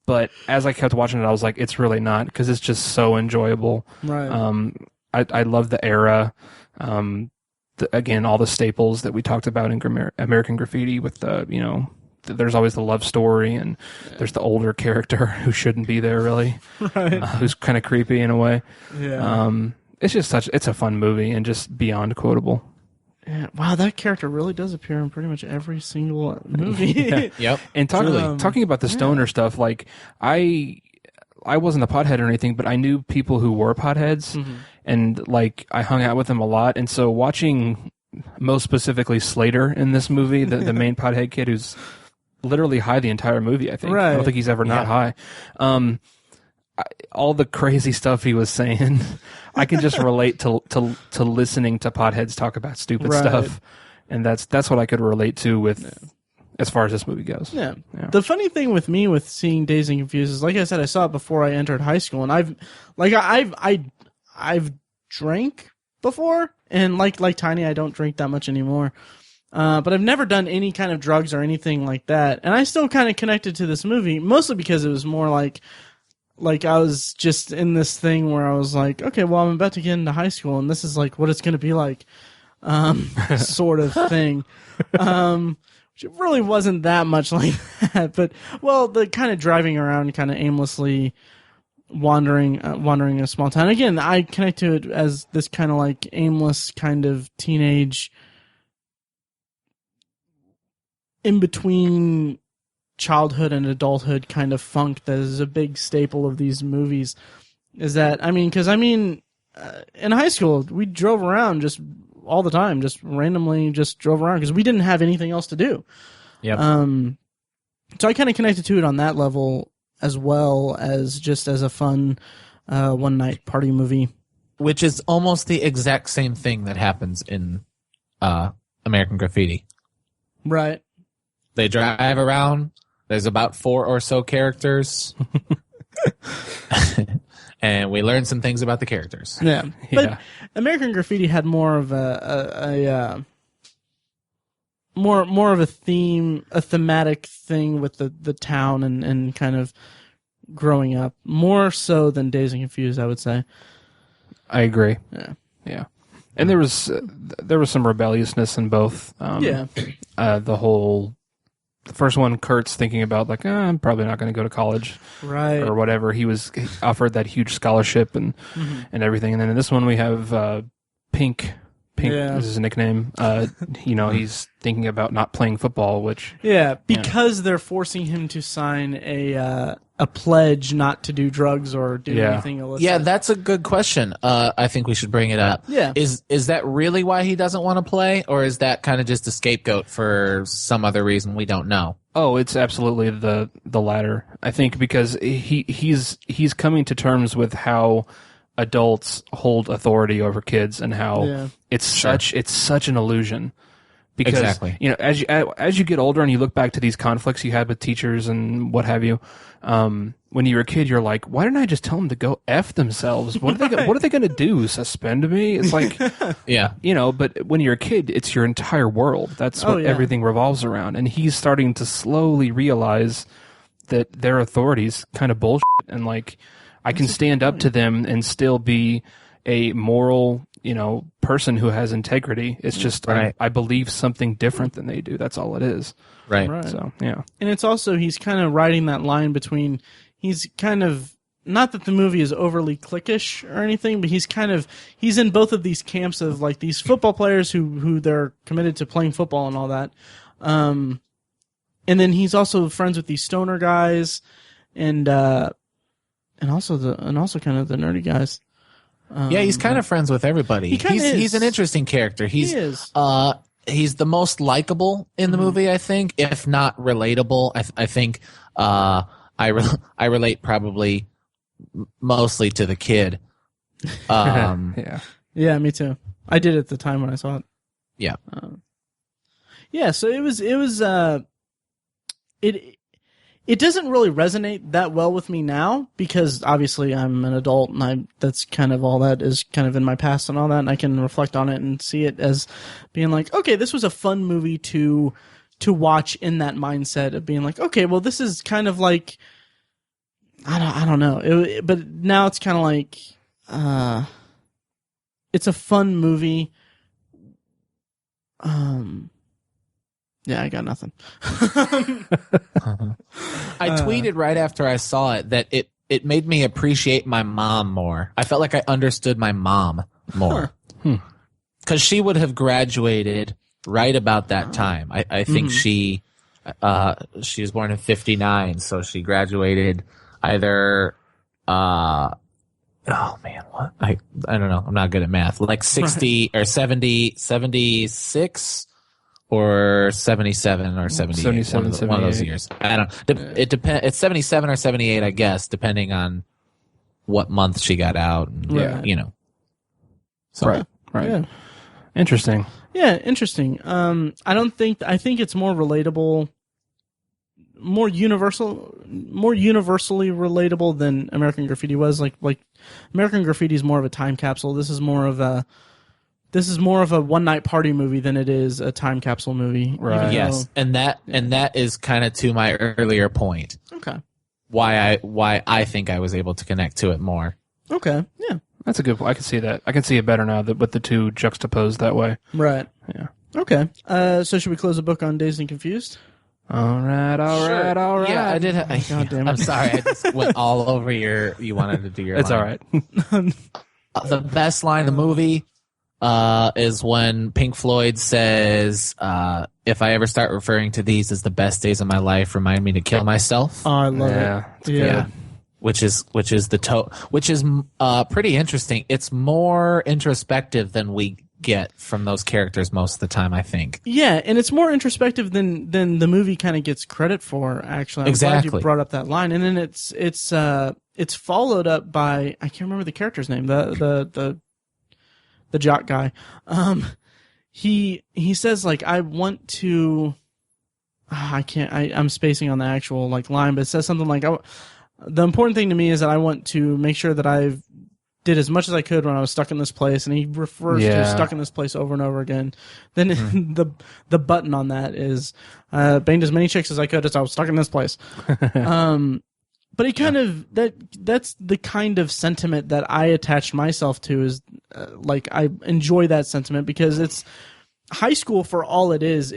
But as I kept watching it, I was like, it's really not, because it's just so enjoyable. Right. I love the era. Again, all the staples that we talked about in American Graffiti with there's always the love story, and there's the older character who shouldn't be there really, right. Who's kind of creepy in a way. Yeah. It's just it's a fun movie and just beyond quotable. Yeah. Wow, that character really does appear in pretty much every single movie. Yeah. Yep. And talking about the stoner stuff, like I wasn't a pothead or anything, but I knew people who were potheads, and like I hung out with them a lot. And so watching most specifically Slater in this movie, the main pothead kid who's literally high the entire movie, I think. Right. I don't think he's ever not high. All the crazy stuff he was saying, I can just relate to listening to potheads talk about stupid stuff, and that's what I could relate to with as far as this movie goes. Yeah. The funny thing with me with seeing Dazed and Confused is, like I said, I saw it before I entered high school, and I've drank before, and like Tiny, I don't drink that much anymore. But I've never done any kind of drugs or anything like that, and I still kind of connected to this movie, mostly because it was more like I was just in this thing where I was like, okay, well, I'm about to get into high school, and this is like what it's going to be like, sort of thing. Which It really wasn't that much like that, but the kind of driving around, kind of aimlessly wandering in a small town. Again, I connect to it as this kind of like aimless kind of teenage in between childhood and adulthood kind of funk that is a big staple of these movies. Is that, in high school, we drove around just all the time, just randomly just drove around because we didn't have anything else to do. Yep. So I kind of connected to it on that level as well as just as a fun one-night party movie. Which is almost the exact same thing that happens in American Graffiti. Right. They drive around. There's about 4 or so characters. And we learn some things about the characters. Yeah. But American Graffiti had more of a more of a thematic thing with the town and kind of growing up, more so than Dazed and Confused, I would say. I agree. Yeah. And there was some rebelliousness in both. The first one, Kurt's thinking about like, I'm probably not going to go to college, right, or whatever. He offered that huge scholarship and everything. And then in this one, we have Pink. Is his nickname. He's thinking about not playing football, which because they're forcing him to sign a pledge not to do drugs or do anything illicit. Yeah, that's a good question. I think we should bring it up. Yeah, is that really why he doesn't want to play, or is that kind of just a scapegoat for some other reason we don't know? Oh, it's absolutely the latter. I think because he's coming to terms with how adults hold authority over kids and how it's such an illusion. Because exactly. As you get older and you look back to these conflicts you had with teachers and what have you, when you were a kid, you're like, why didn't I just tell them to go F themselves? What are they going to do? Suspend me? It's like, but when you're a kid, it's your entire world. That's what everything revolves around. And he's starting to slowly realize that their authority's kind of bullshit. And like, I can stand up to them and still be a moral, person who has integrity. It's just I believe something different than they do. That's all it is. Right. So, yeah. And it's also, he's kind of riding that line between, he's kind of, not that the movie is overly cliquish or anything, but he's in both of these camps of like these football players who they're committed to playing football and all that. And then he's also friends with these stoner guys and also kind of the nerdy guys. He's kind of friends with everybody. He's an interesting character. He is. He's the most likable in the movie, I think, if not relatable. I think I relate probably mostly to the kid. Yeah, me too. I did at the time when I saw it. Yeah. So it doesn't really resonate that well with me now because obviously I'm an adult and that's kind of all that is kind of in my past and all that, and I can reflect on it and see it as being like, okay, this was a fun movie to watch in that mindset of being like, okay, well, this is kind of like, I don't know, but now it's kind of like, it's a fun movie. Yeah, I got nothing. I tweeted right after I saw it that it made me appreciate my mom more. I felt like I understood my mom more. Because she would have graduated right about that time. I think she was born in 1959, so she graduated either what? I don't know. I'm not good at math. Like 60 or 70, 76 or 77 or 78. 77, one of those years. I don't know. It depends. It's 77 or 78, I guess, depending on what month she got out. And, So, right. Yeah. Interesting. Yeah, interesting. I think it's more relatable, more universally relatable than American Graffiti was. Like American Graffiti is more of a time capsule. This is more of a one night party movie than it is a time capsule movie. Right. Yes, and that is kind of to my earlier point. Okay. Why I think I was able to connect to it more. Okay. Yeah. That's a good point. I can see that. I can see it better now with the two juxtaposed that way. Right. Yeah. Okay. So should we close the book on Dazed and Confused? All right. Yeah, I did. God damn it. I'm sorry. I just went all over you wanted to do your It's line. all right. The best line in the movie is when Pink Floyd says, if I ever start referring to these as the best days of my life, remind me to kill myself. Oh, I love Yeah, it. Yeah. Which is pretty interesting. It's more introspective than we get from those characters most of the time, I think. Yeah, and it's more introspective than the movie kind of gets credit for. Actually, I'm glad you brought up that line, and then it's followed up by, I can't remember the character's name, the jock guy. He says, like, I want to. I'm spacing on the actual like line, but it says something like, the important thing to me is that I want to make sure that I've did as much as I could when I was stuck in this place, and he refers to stuck in this place over and over again. Then the button on that is banged as many chicks as I could as I was stuck in this place. But he kind of that's the kind of sentiment that I attached myself to. Is like, I enjoy that sentiment because it's high school for all it is.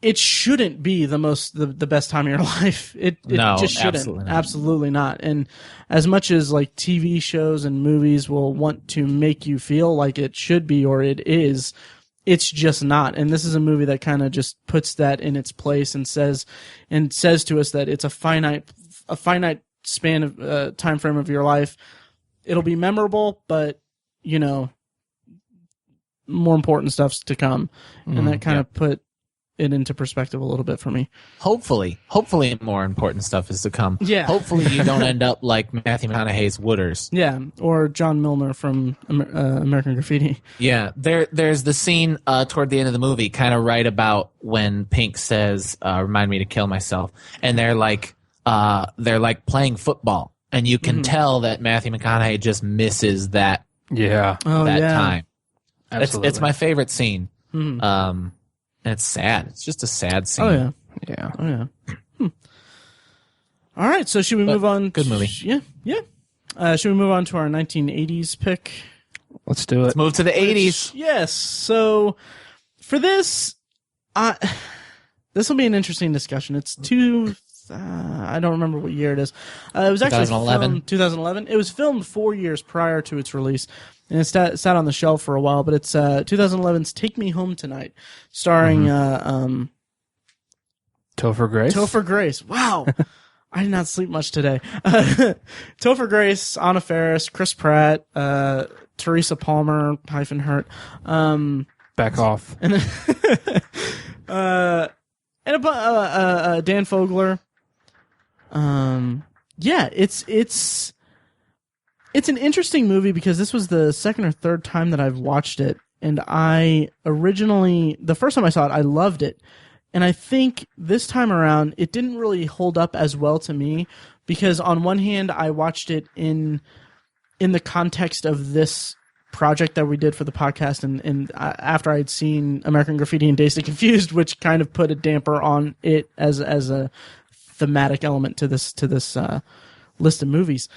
It shouldn't be the best time of your life. It just shouldn't. Absolutely not. And as much as like TV shows and movies will want to make you feel like it should be or it is, it's just not. And this is a movie that kind of just puts that in its place and says to us that it's a finite span of time frame of your life. It'll be memorable, but more important stuff's to come. And that kind of put it into perspective a little bit for me. Hopefully more important stuff is to come. Yeah. Hopefully you don't end up like Matthew McConaughey's Wooders. Yeah, or John Milner from American Graffiti. Yeah, there's the scene toward the end of the movie, kind of right about when Pink says, "Remind me to kill myself," and they're like playing football, and you can tell that Matthew McConaughey just misses that time. Absolutely. It's my favorite scene. And it's sad. It's just a sad scene. Oh Yeah. Oh yeah. All right. So should we move on? Good movie. Yeah. Should we move on to our 1980s pick? Let's do it. Let's move to the 80s. Yes. So for this, this will be an interesting discussion. It's I don't remember what year it is. It was actually 2011. It was filmed 4 years prior to its release, and it sat on the shelf for a while. But it's 2011's "Take Me Home Tonight," starring Topher Grace. Topher Grace. Wow, I did not sleep much today. Topher Grace, Anna Faris, Chris Pratt, Teresa Palmer -Hurt. Back off. And then, Dan Fogler. Yeah, it's an interesting movie because this was the second or third time that I've watched it, and the first time I saw it, I loved it, and I think this time around it didn't really hold up as well to me because on one hand I watched it in the context of this project that we did for the podcast, and after I'd seen American Graffiti and Dazed and Confused, which kind of put a damper on it as a thematic element to this list of movies.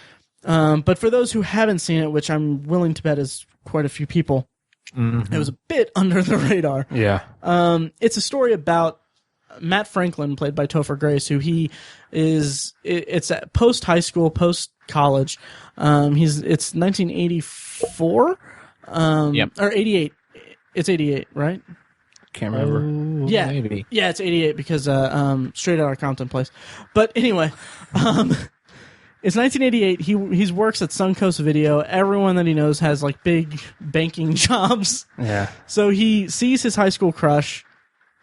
But for those who haven't seen it, which I'm willing to bet is quite a few people, it was a bit under the radar. Yeah. It's a story about Matt Franklin, played by Topher Grace, who it's at post high school, post college. It's 1984, or 88. It's 88, right? Can't remember. Yeah, maybe. Yeah, it's 88 because Straight Outta Compton place. But anyway, it's 1988. He works at Suncoast Video. Everyone that he knows has like big banking jobs. Yeah. So he sees his high school crush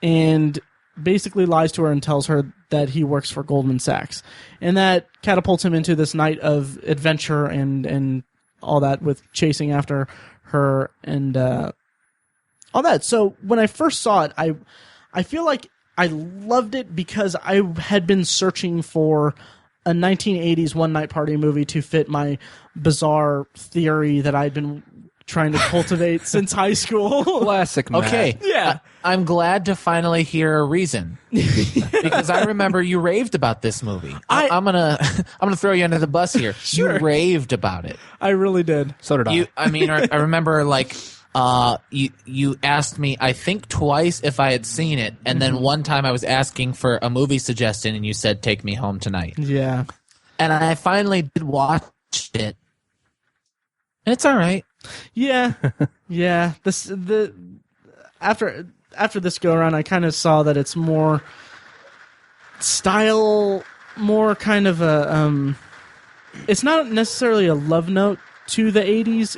and basically lies to her and tells her that he works for Goldman Sachs. And that catapults him into this night of adventure and all that with chasing after her and all that. So when I first saw it, I feel like I loved it because I had been searching for a 1980s one-night party movie to fit my bizarre theory that I'd been trying to cultivate since high school. Classic Matt. Okay. Yeah. I'm glad to finally hear a reason. Because I remember you raved about this movie. I'm gonna throw you under the bus here. Sure. You raved about it. I really did. So did I. I remember like you asked me, I think twice if I had seen it, and then one time I was asking for a movie suggestion, and you said, "Take Me Home Tonight." Yeah. And I finally did watch it. And it's all right. Yeah. Yeah. After this go around, I kind of saw that it's more style, more kind of a it's not necessarily a love note to the 80s.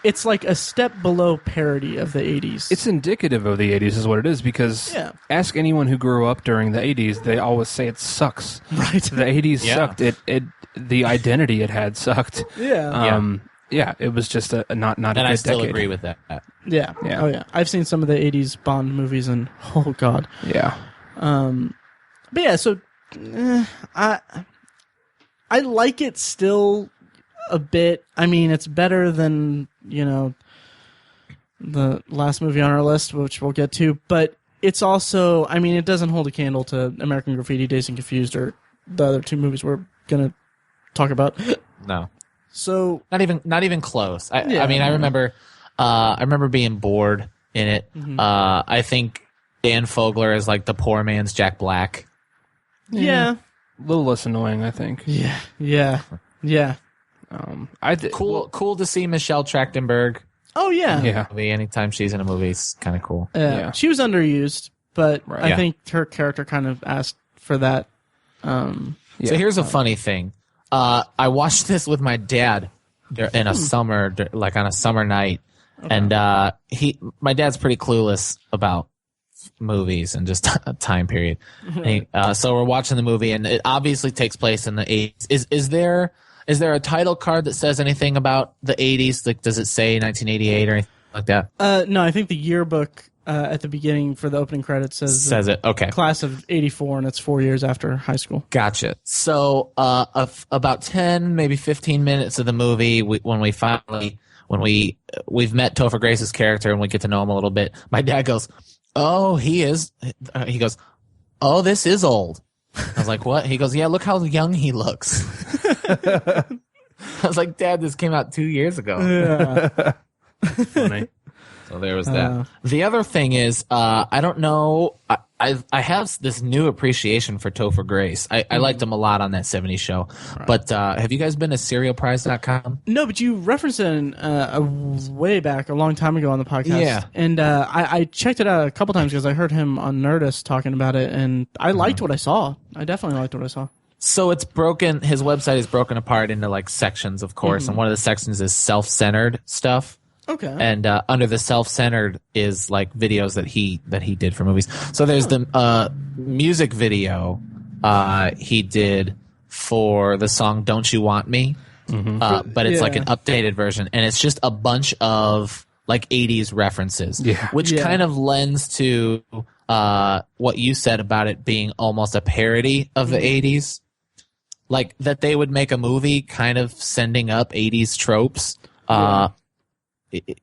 It's like a step below parody of the 80s. It's indicative of the 80s is what it is, because ask anyone who grew up during the 80s, they always say it sucks. Right. The 80s sucked. The identity it had sucked. Yeah. Yeah, it was just not a good decade. And I still agree with that. Yeah. Oh yeah. I've seen some of the 80s Bond movies and oh god. Yeah. But yeah, so I like it still a bit. I mean, it's better than, the last movie on our list, which we'll get to, but it's also, I mean, it doesn't hold a candle to American Graffiti, Dazed and Confused, or the other two movies we're going to talk about. No. So not even close. I mean, I remember being bored in it. Mm-hmm. I think Dan Fogler is like the poor man's Jack Black. Yeah. A little less annoying, I think. Yeah. Cool to see Michelle Trachtenberg. Oh yeah. Yeah. Anytime she's in a movie, it's kind of cool. Yeah. She was underused, but I think her character kind of asked for that. So here's a funny thing. I watched this with my dad in a summer, like on a summer night, and my dad's pretty clueless about movies and just a time period. So we're watching the movie, and it obviously takes place in the 80s. Is there a title card that says anything about the 80s? Like, does it say 1988 or anything like that? No, I think the yearbook at the beginning for the opening credits says it. Okay. Class of 84, and it's 4 years after high school. Gotcha. So about 10, maybe 15 minutes of the movie, we've met Topher Grace's character and we get to know him a little bit, my dad goes, he goes, "Oh, this is old." I was like, "What?" He goes, "Yeah, look how young he looks." I was like, "Dad, this came out 2 years ago." Yeah. Funny. So there was that. The other thing is, I don't know. I have this new appreciation for Topher Grace. I liked him a lot on that 70s show. Right. But have you guys been to SerialPrize.com? No, but you referenced it way back, a long time ago on the podcast. Yeah. And I checked it out a couple times because I heard him on Nerdist talking about it, and I liked what I saw. I definitely liked what I saw. So it's broken. His website is broken apart into like sections, of course, and one of the sections is self-centered stuff. Okay. And under the self-centered is like videos that he did for movies. So there's the music video he did for the song "Don't You Want Me," but it's like an updated version, and it's just a bunch of like 80s references, which kind of lends to what you said about it being almost a parody of the 80s, like that they would make a movie kind of sending up 80s tropes.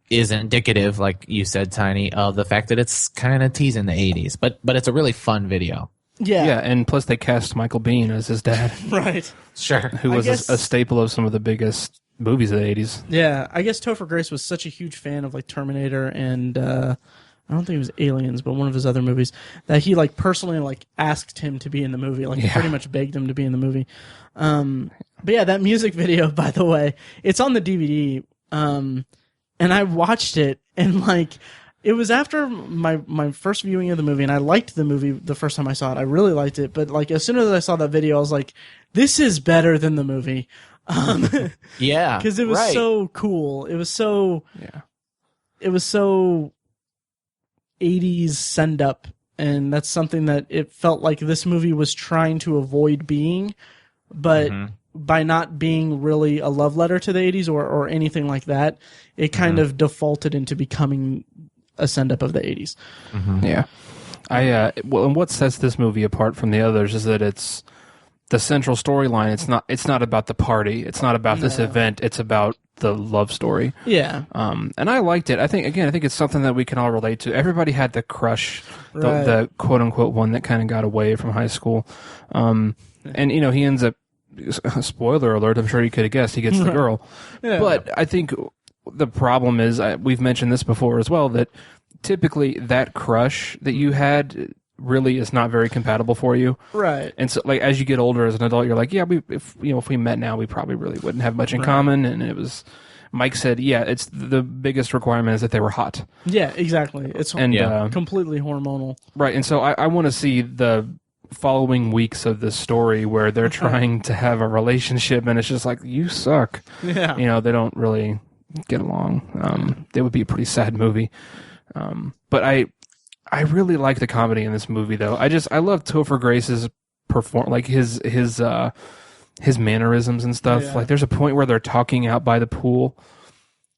Is indicative, like you said, Tiny, of the fact that it's kind of teasing the 80s, but it's a really fun video. Yeah, and plus they cast Michael Biehn as his dad. Right. Sure. Who was a staple of some of the biggest movies of the 80s. Yeah, I guess Topher Grace was such a huge fan of like Terminator and I don't think it was Aliens, but one of his other movies, that he like personally like asked him to be in the movie, like pretty much begged him to be in the movie. But yeah, that music video, by the way, it's on the DVD. And I watched it, and like, it was after my first viewing of the movie, and I liked the movie the first time I saw it. I really liked it, but like, as soon as I saw that video, I was like, this is better than the movie. Yeah. Because it was so cool. It was so 80s send up, and that's something that it felt like this movie was trying to avoid being, but by not being really a love letter to the 80s or anything like that, it kind of defaulted into becoming a send-up of the 80s. Yeah. And what sets this movie apart from the others is that it's the central storyline. It's not about the party. It's not about this event. It's about the love story. Yeah. And I liked it. I think it's something that we can all relate to. Everybody had the crush, the quote-unquote one that kind of got away from high school. And, he ends up, spoiler alert, I'm sure you could have guessed, he gets the girl. Yeah. But I think the problem is, we've mentioned this before as well, that typically that crush that you had really is not very compatible for you. Right. And so, like, as you get older as an adult, you're like, yeah, if we met now, we probably really wouldn't have much in common. And it was, Mike said, yeah, it's the biggest requirement is that they were hot. Yeah, exactly. It's completely hormonal. Right. And so I want to see the following weeks of this story where they're trying to have a relationship and it's just like, you suck. Yeah. They don't really get along. They would be a pretty sad movie. But I really like the comedy in this movie, though. I love Topher Grace's his mannerisms and stuff. Yeah. Like, there's a point where they're talking out by the pool.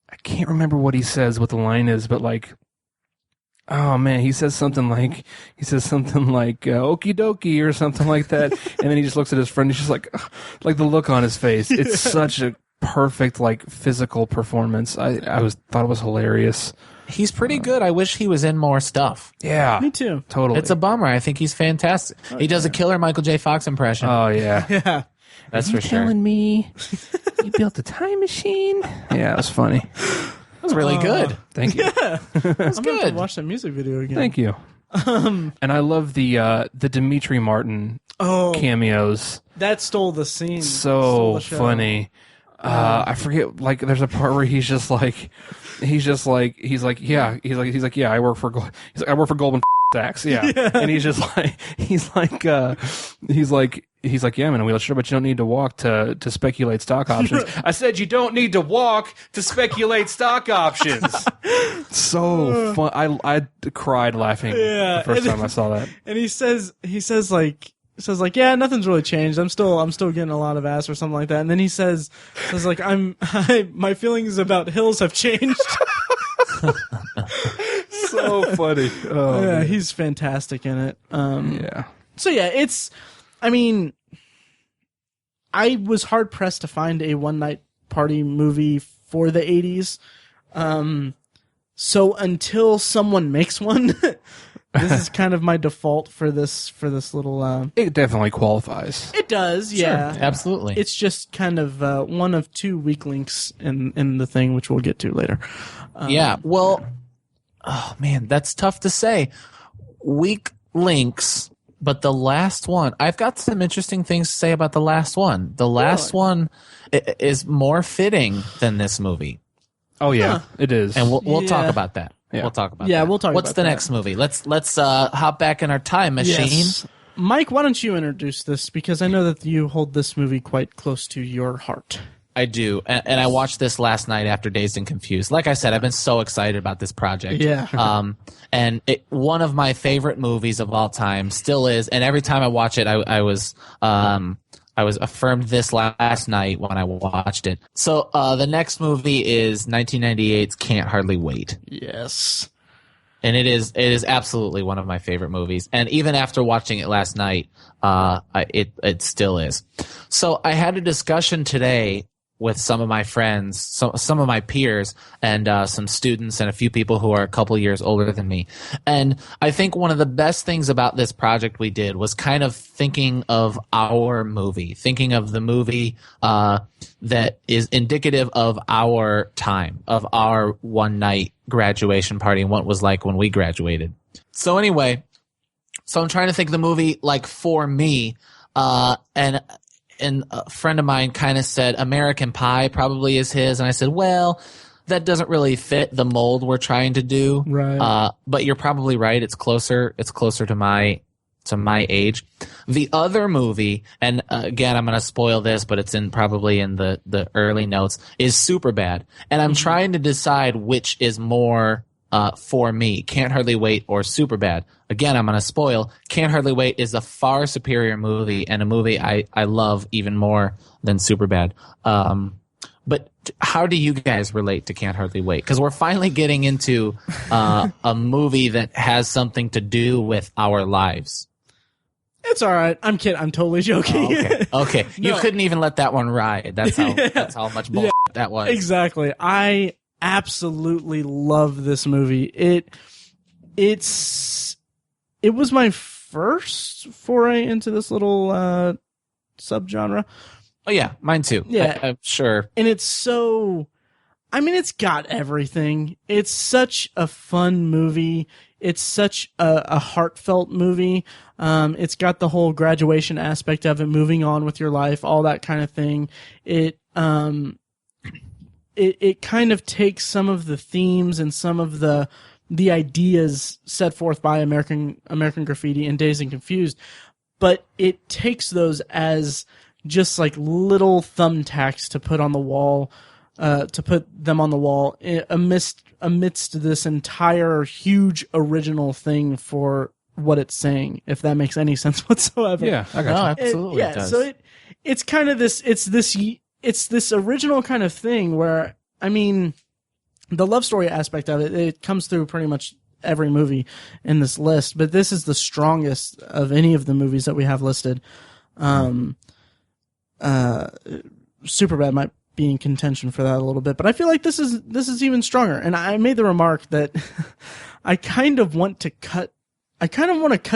I can't remember what he says, what the line is, but like, oh man, he says something like okie dokie or something like that, and then he just looks at his friend. He's just like the look on his face. It's such a perfect like physical performance. I thought it was hilarious. He's pretty good. I wish he was in more stuff. Yeah, Me too. totally. It's a bummer. I think he's fantastic. He does a killer Michael J. Fox impression. Oh yeah, Yeah. That's for sure. Telling me you built a time machine? Yeah, it was funny. That was really good. Thank you. Yeah. That's I'm going good. to watch that music video again. Thank you. And I love the Dimitri Martin cameos. That stole the scene. So Stole the show. funny. I forget. Like, there's a part where he's like, yeah. I work for Goldman Sachs. Yeah. And he's like, yeah, I'm in a wheelchair, but you don't need to walk to speculate stock options. I said you don't need to walk to speculate stock options. So fun. I cried laughing the first time I saw that. And he says yeah, nothing's really changed. I'm still getting a lot of ass or something like that. And then he says like my feelings about hills have changed. So funny. Oh, yeah, man. he's fantastic in it. Yeah. So yeah, I was hard pressed to find a one night party movie for the 80s. So until someone makes one, this is kind of my default for this little. It definitely qualifies. It does, yeah, Sure, absolutely. It's just kind of one of two weak links in the thing, which we'll get to later. Yeah. Well, oh man, that's tough to say. Weak links, but the last one, I've got some interesting things to say about the last one. The last one is more fitting than this movie. Oh yeah, it is. And we'll talk about that. Yeah. We'll talk about Yeah, that. we'll talk What's about the that. next movie? Let's hop back in our time machine. Yes. Mike, why don't you introduce this, because I know that you hold this movie quite close to your heart. I do, and I watched this last night after Dazed and Confused. Like I said, I've been so excited about this project. Yeah. And one of my favorite movies of all time still is, and every time I watch it, I was affirmed this last night when I watched it. So the next movie is 1998's Can't Hardly Wait. Yes. And it is absolutely one of my favorite movies. And even after watching it last night, it still is. So I had a discussion today with some of my friends, some of my peers, and some students, and a few people who are a couple years older than me. And I think one of the best things about this project we did was kind of thinking of our movie, thinking of the movie that is indicative of our time, of our one night graduation party and what it was like when we graduated. So anyway, I'm trying to think of the movie like for me, and a friend of mine kind of said American Pie probably is his. And I said, well, that doesn't really fit the mold we're trying to do. Right. But you're probably right. It's closer to my age. The other movie, and again, I'm going to spoil this, but it's probably in the early notes, is Superbad. And I'm trying to decide which is more for me, Can't Hardly Wait or Superbad. Again, I'm going to spoil. Can't Hardly Wait is a far superior movie, and a movie I love even more than Superbad. But how do you guys relate to Can't Hardly Wait? Because we're finally getting into a movie that has something to do with our lives. It's all right. I'm kidding. I'm totally joking. Oh, okay. No. You couldn't even let that one ride. That's how much bullshit that was. Exactly. I absolutely love this movie. It was my first foray into this little subgenre. Oh yeah, mine too. Yeah. I'm sure. And it's so, I mean, it's got everything. It's such a fun movie. It's such a heartfelt movie. It's got the whole graduation aspect of it, moving on with your life, all that kind of thing. It kind of takes some of the themes and some of the ideas set forth by American Graffiti and Dazed and Confused, but it takes those as just like little thumbtacks to put on the wall, amidst this entire huge original thing for what it's saying, if that makes any sense whatsoever. Yeah, I got you. Absolutely. Yeah, it does. so it's kind of this original kind of thing where, I mean, the love story aspect of it comes through pretty much every movie in this list, but this is the strongest of any of the movies that we have listed. Superbad might be in contention for that a little bit, but I feel like this is even stronger. And I made the remark that I kind of want to cut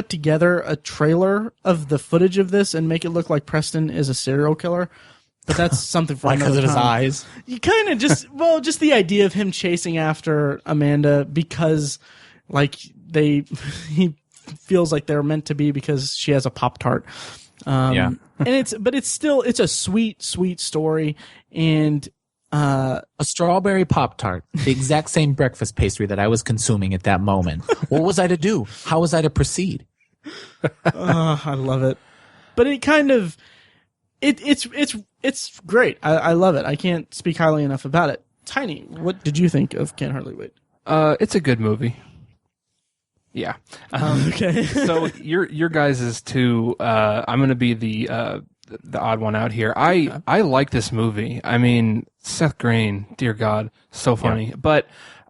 together a trailer of the footage of this and make it look like Preston is a serial killer. But that's something for another time. Because of his eyes. You kind of just the idea of him chasing after Amanda because, like, he feels like they're meant to be because she has a Pop-Tart. Yeah. And it's a sweet, sweet story. And, A strawberry Pop-Tart, the exact same breakfast pastry that I was consuming at that moment. What was I to do? How was I to proceed? I love it. But it kind of, it's great. I love it. I can't speak highly enough about it. Tiny, what did you think of Can't Hardly Wait? It's a good movie. Yeah. Okay. So your guys is too. I'm going to be the odd one out here. I like this movie. I mean, Seth Green, dear God, so funny. Yeah. But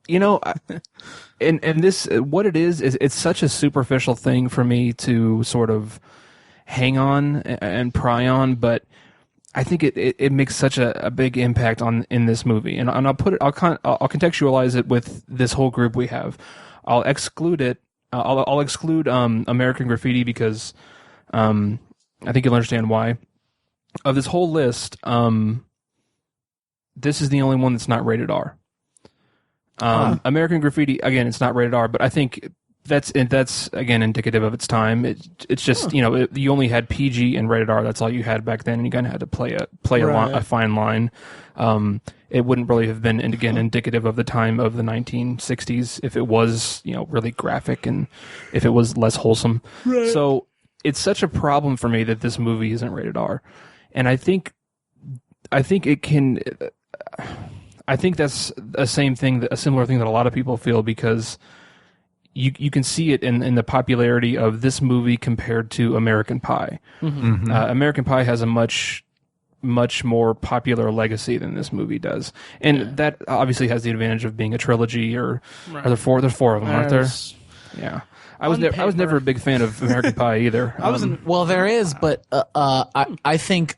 and this, what it is it's such a superficial thing for me to sort of hang on and pry on, but I think it makes such a big impact in this movie, and I'll contextualize it with this whole group we have. I'll exclude it. I'll exclude American Graffiti because I think you'll understand why. Of this whole list, this is the only one that's not rated R. American Graffiti, again, it's not rated R, but I think that's again indicative of its time. It's just you only had PG and rated R. That's all you had back then, and you kind of had to play a fine line. It wouldn't really have been indicative of the time of the 1960s if it was really graphic and if it was less wholesome. Right. So it's such a problem for me that this movie isn't rated R, and I think it can. I think that's a similar thing that a lot of people feel, because you can see it in the popularity of this movie compared to American Pie. Mm-hmm. American Pie has a much more popular legacy than this movie does, and that obviously has the advantage of being a trilogy. Or are there four? There's four of them, aren't there? Yeah. I was never a big fan of American Pie either. I wasn't. Well, there is, but I think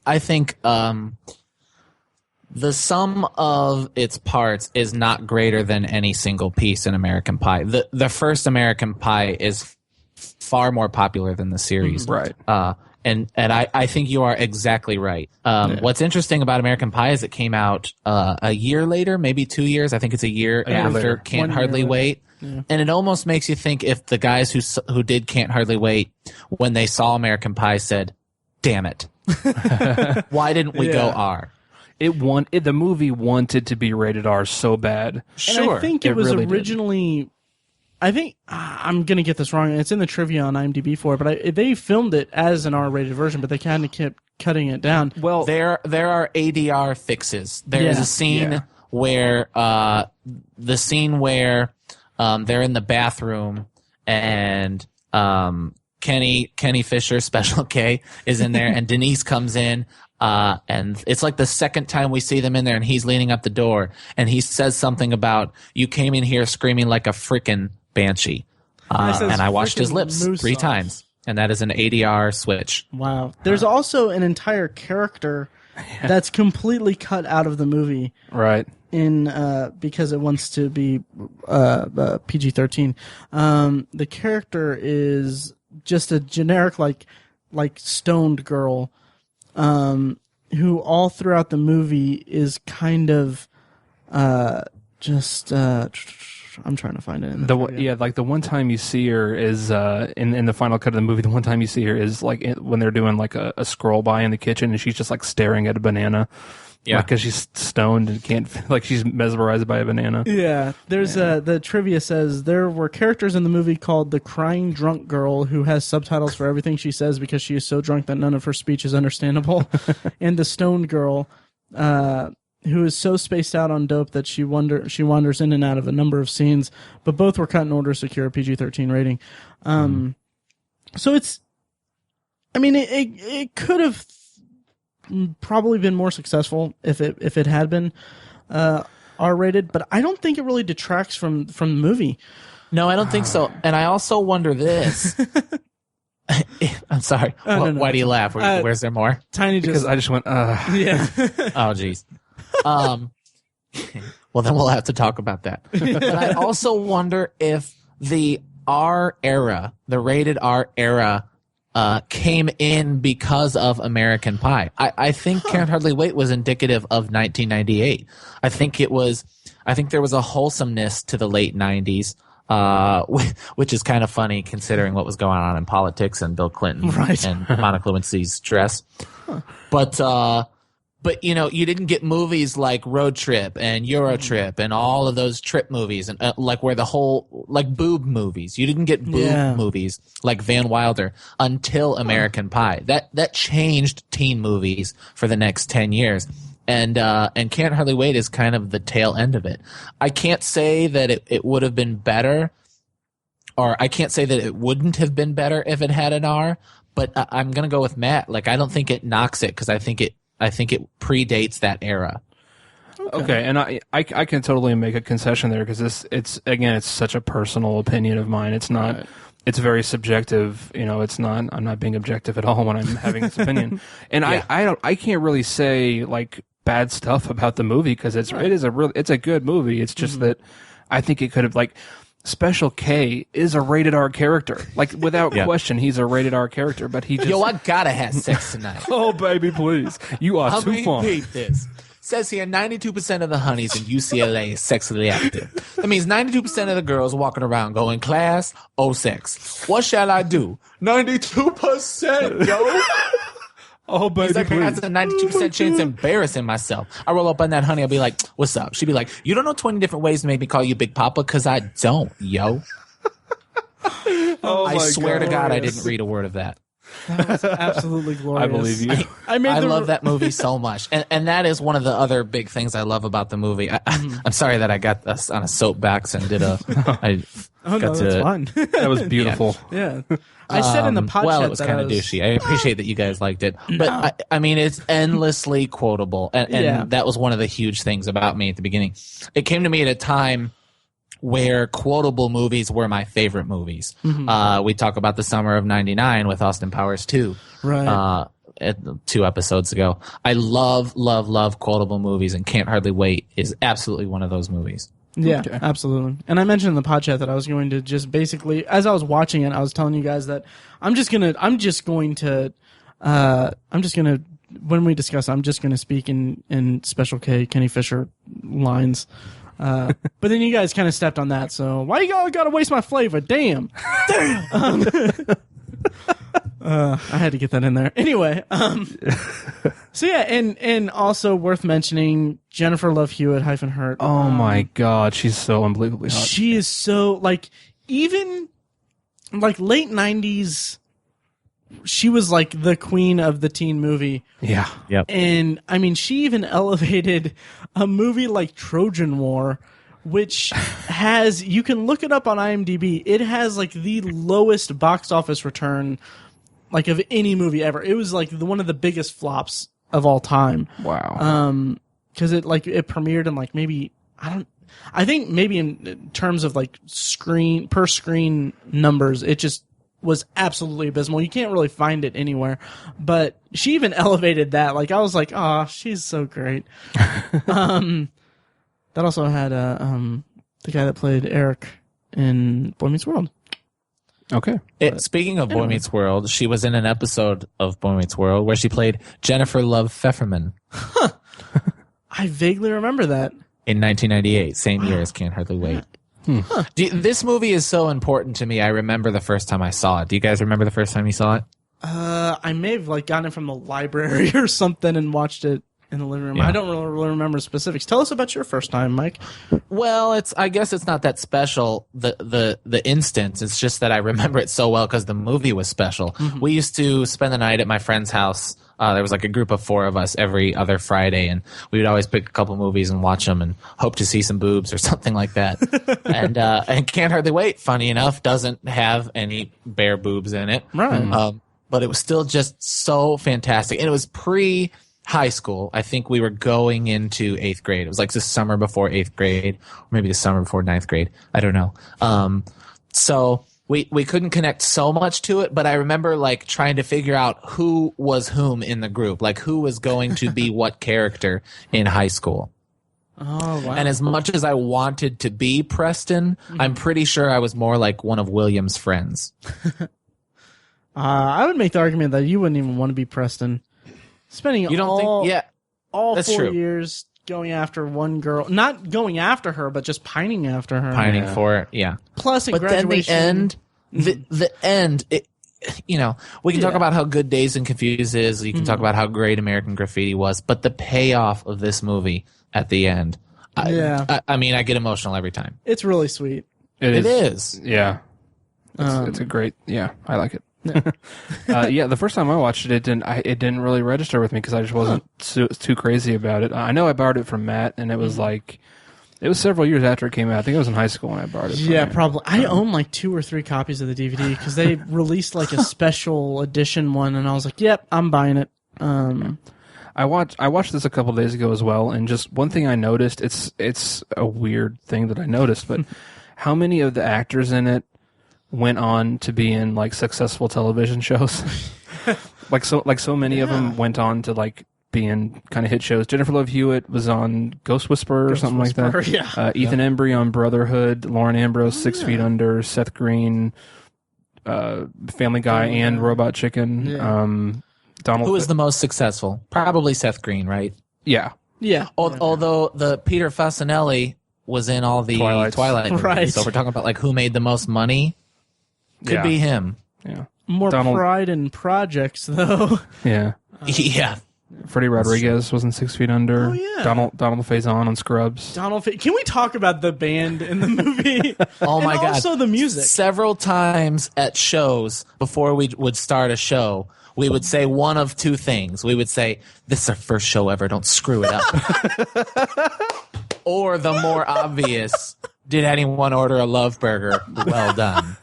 the sum of its parts is not greater than any single piece in American Pie. The first American Pie is far more popular than the series, right? And I think you are exactly right. What's interesting about American Pie is it came out a year later, maybe 2 years. I think it's a year after Can't Hardly Wait. Yeah. And it almost makes you think if the guys who did Can't Hardly Wait, when they saw American Pie, said, "Damn it, why didn't we go R?" The movie wanted to be rated R so bad. Sure, and I think it was really originally. I think I'm gonna get this wrong. It's in the trivia on IMDb for it, but they filmed it as an R-rated version, but they kind of kept cutting it down. Well, there are ADR fixes. There is a scene where they're in the bathroom and Kenny Fisher, Special K, is in there, and Denise comes in. And it's like the second time we see them in there, and he's leaning up the door, and he says something about, "You came in here screaming like a frickin' banshee." And I watched his lips 3 times, and that is an ADR switch. Wow. There's also an entire character that's completely cut out of the movie. Right. Because it wants to be PG-13. The character is just a generic, like stoned girl, who all throughout the movie is kind of I'm trying to find it. In like the one time you see her is in the final cut of the movie. The one time you see her is like when they're doing like a scroll by in the kitchen, and she's just like staring at a banana. Yeah, because she's stoned and can't, like, she's mesmerized by a banana. Yeah, there's the trivia says there were characters in the movie called the crying drunk girl who has subtitles for everything she says because she is so drunk that none of her speech is understandable, and the stoned girl, who is so spaced out on dope that she wanders in and out of a number of scenes, but both were cut in order to secure a PG-13 rating. So it's, I mean, it could have probably been more successful if it had been R-rated, but I don't think it really detracts from the movie. No, I don't think so. And I also wonder this. I'm sorry. Why do you laugh? Where's there more? Tiny because I just went, yeah. Oh, geez. Well, then we'll have to talk about that. But I also wonder if the R era, the rated R era, came in because of American Pie. I think Can't Hardly Wait was indicative of 1998. I think there was a wholesomeness to the late 90s, which is kind of funny considering what was going on in politics and Bill Clinton and Monica Lewinsky's dress. But you know, you didn't get movies like Road Trip and Euro Trip and all of those trip movies and like where the whole like boob movies. You didn't get boob movies like Van Wilder until American Pie. That changed teen movies for the next 10 years. And Can't Hardly Wait is kind of the tail end of it. I can't say that it would have been better, or I can't say that it wouldn't have been better if it had an R, but I'm going to go with Matt. Like, I don't think it knocks it because I think it predates that era. Okay, and I can totally make a concession there because it's such a personal opinion of mine. It's not. Right. It's very subjective. You know, it's not. I'm not being objective at all when I'm having this opinion. And I can't really say like bad stuff about the movie because it's a good movie. It's just that I think it could have like. Special K is a rated R character. Like, without question, he's a rated R character, but he just... Yo, I gotta have sex tonight. Oh, baby, please. You are too fun. Repeat this. Says here, 92% of the honeys in UCLA is sexually active. That means 92% of the girls walking around going, class, sex. What shall I do? 92%, yo! Oh, baby, he's like, please. That's a 92% chance of embarrassing myself. I roll up on that honey. I'll be like, what's up? She'd be like, you don't know 20 different ways to make me call you Big Papa? Because I don't, yo. I swear to God, I didn't read a word of that. That was absolutely glorious. I believe you. I love that movie so much. And that is one of the other big things I love about the movie. I'm sorry that I got us on a soapbox and did that's fun. That was beautiful. Yeah. I said in the podcast well, it was kind of douchey. I appreciate that you guys liked it. But I mean, it's endlessly quotable. And that was one of the huge things about me at the beginning. It came to me at a time where quotable movies were my favorite movies. We talk about the summer of '99 with Austin Powers 2. Right. 2 episodes ago. I love quotable movies, and Can't Hardly Wait is absolutely one of those movies. Yeah, absolutely. And I mentioned in the pod chat that I was going to just basically, as I was watching it, I was telling you guys that when we discuss, I'm just gonna speak in Special K Kenny Fisher lines. But then you guys kind of stepped on that, so why you all gotta waste my flavor? Damn. I had to get that in there. Anyway, so yeah, and also worth mentioning, Jennifer Love Hewitt -Hurt. Oh my God, she's so unbelievably hot. She is so, like, even like late 90s, she was like the queen of the teen movie. Yeah. Yep. And I mean, she even elevated a movie like Trojan War, which has, you can look it up on IMDb. It has like the lowest box office return like of any movie ever. It was like one of the biggest flops of all time. Wow. Cause it premiered in like maybe, I think maybe in terms of like per screen numbers, it just was absolutely abysmal. You can't really find it anywhere, but she even elevated that. Like, I was like, oh, she's so great. That also had the guy that played Eric in Boy Meets World. Okay. Speaking of Boy Meets World, she was in an episode of Boy Meets World where she played Jennifer Love Pfefferman. I vaguely remember that. in 1998, same year as Can't Hardly Wait. This movie is so important to me. I remember the first time I saw it. Do you guys remember the first time you saw it? I may have gotten it from the library or something and watched it in the living room. Yeah. I don't really remember specifics. Tell us about your first time, Mike. Well, I guess it's not that special, the instance. It's just that I remember it so well because the movie was special. Mm-hmm. We used to spend the night at my friend's house. There was a group of 4 of us every other Friday, and we would always pick a couple movies and watch them and hope to see some boobs or something like that. and Can't Hardly Wait, funny enough, doesn't have any bare boobs in it. Right. But it was still just so fantastic. And it was pre-high school. I think we were going into 8th grade. It was like the summer before 8th grade, or maybe the summer before 9th grade. I don't know. So we couldn't connect so much to it, but I remember trying to figure out who was whom in the group, who was going to be what character in high school. Oh, wow. And as much as I wanted to be Preston, I'm pretty sure I was more like one of William's friends. I would make the argument that you wouldn't even want to be Preston. Spending all 4 true. years going after one girl, not going after her, but just pining after her. Pining for it, yeah. Plus, at but graduation, then the end, we can talk about how good Dazed and Confused is. You can talk about how great American Graffiti was, but the payoff of this movie at the end, I mean, I get emotional every time. It's really sweet. It is. Yeah. It's a great, I like it. The first time I watched it, it didn't really register with me because I just wasn't too crazy about it. I know I borrowed it from Matt, and it was it was several years after it came out. I think I was in high school when I borrowed it. Yeah, probably. I own 2 or 3 copies of the DVD because they released a special edition one, and I was like, "Yep, I'm buying it." I watched this a couple days ago as well, and just one thing I noticed, it's a weird thing that I noticed, but how many of the actors in it went on to be in successful television shows? so many of them went on to be in kind of hit shows. Jennifer Love Hewitt was on Ghost Whisperer or something like that. Yeah. Ethan Embry on Brotherhood, Lauren Ambrose, 6 Feet Under, Seth Green, Family Guy, and Robot Chicken. Yeah. Donald. Who was the most successful? Probably Seth Green, right? Yeah. Yeah. Although the Peter Fasinelli was in all the Twilight movies. Right. So if we're talking about who made the most money, could be him. Yeah. More pride in projects, though. Yeah. Yeah. Freddie Rodriguez was in 6 Feet Under. Oh, yeah. Donald Faison on Scrubs. Can we talk about the band in the movie? Oh my God. Also the music. Several times at shows before we would start a show, we would say one of 2 things. We would say, "This is our first show ever. Don't screw it up." Or the more obvious, "Did anyone order a love burger? Well done."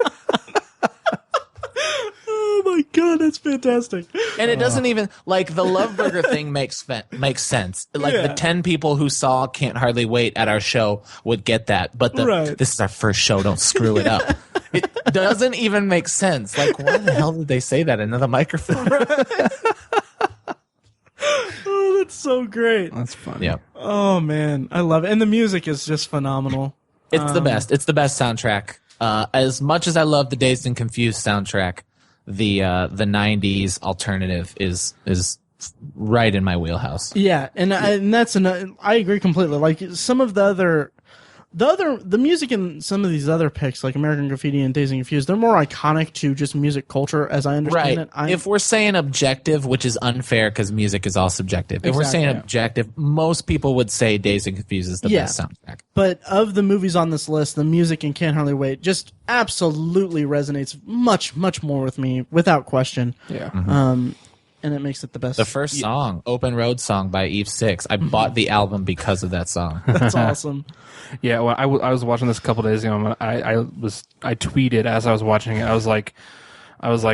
Oh my God, that's fantastic. And it doesn't even the love burger thing makes sense. The 10 people who saw Can't Hardly Wait at our show would get that. But this is our first show. Don't screw it up. It doesn't even make sense. Why the hell did they say that into the microphone? Oh, that's so great. That's funny. Yeah. Oh man, I love it. And the music is just phenomenal. It's the best. It's the best soundtrack. As much as I love the Dazed and Confused soundtrack, the 90s alternative is right in my wheelhouse. Yeah, and I agree completely. Some of the music in some of these other picks, like American Graffiti and Dazed and Confused, they're more iconic to just music culture, as I understand it. If we're saying objective, which is unfair because music is all subjective. If we're saying objective, most people would say Dazed and Confused is the best soundtrack. But of the movies on this list, the music in Can't Hardly Wait just absolutely resonates much, much more with me, without question. Yeah. Mm-hmm. And it makes it the best. The first song, Open Road Song by OV056. I bought the album because of that song. That's awesome. Yeah, well, I was watching this a couple days ago. And I tweeted as I was watching it. I was like, there's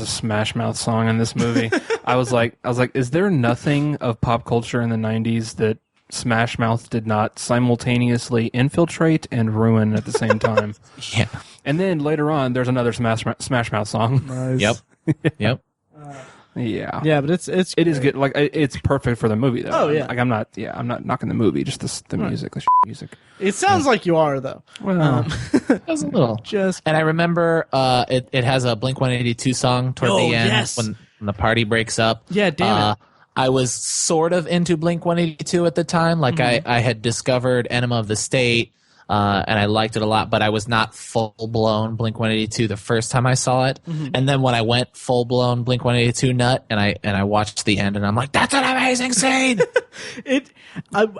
a Smash Mouth song in this movie. I was like, is there nothing of pop culture in the 90s that Smash Mouth did not simultaneously infiltrate and ruin at the same time? Yeah. And then later on, there's another Smash Mouth song. Nice. Yep. Yeah. Yeah, but it is good. It's perfect for the movie though. Oh yeah. I'm not knocking the movie, just the music, the music. It sounds like you are though. Well, it was a little. And I remember it has a Blink-182 song toward the end when the party breaks up. Yeah, damn it. I was sort of into Blink-182 at the time. Like I had discovered Enema of the State, and I liked it a lot, but I was not full-blown Blink-182 the first time I saw it. And then when I went full-blown Blink-182 nut, and I watched the end, and I'm like, that's an amazing scene!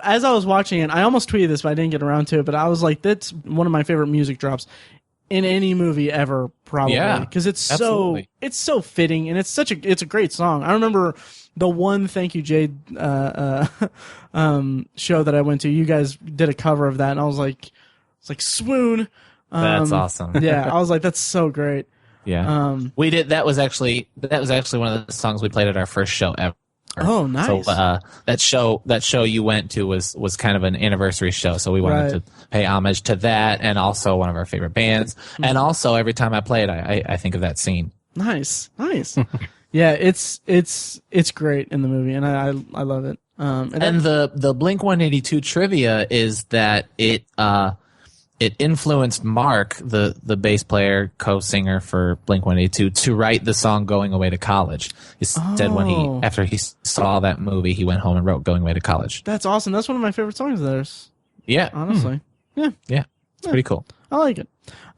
As I was watching it, I almost tweeted this, but I didn't get around to it, but I was like, that's one of my favorite music drops in any movie ever, probably. Because it's so fitting, and it's a great song. I remember the one Thank You Jade show that I went to, you guys did a cover of that, and I was like, swoon. That's awesome. Yeah, I was like, that's so great. Yeah. We did. That was actually one of the songs we played at our first show ever. Oh, nice. So that show you went to was kind of an anniversary show, so we wanted to pay homage to that, and also one of our favorite bands. And also, every time I play it, I think of that scene. Nice. Yeah, it's great in the movie, and I love it. And the Blink-182 trivia is that it influenced Mark, the bass player, co-singer for Blink-182, to write the song "Going Away to College." He said after he saw that movie, he went home and wrote "Going Away to College." That's awesome. That's one of my favorite songs of theirs. Yeah, honestly. Yeah, it's pretty cool. I like it.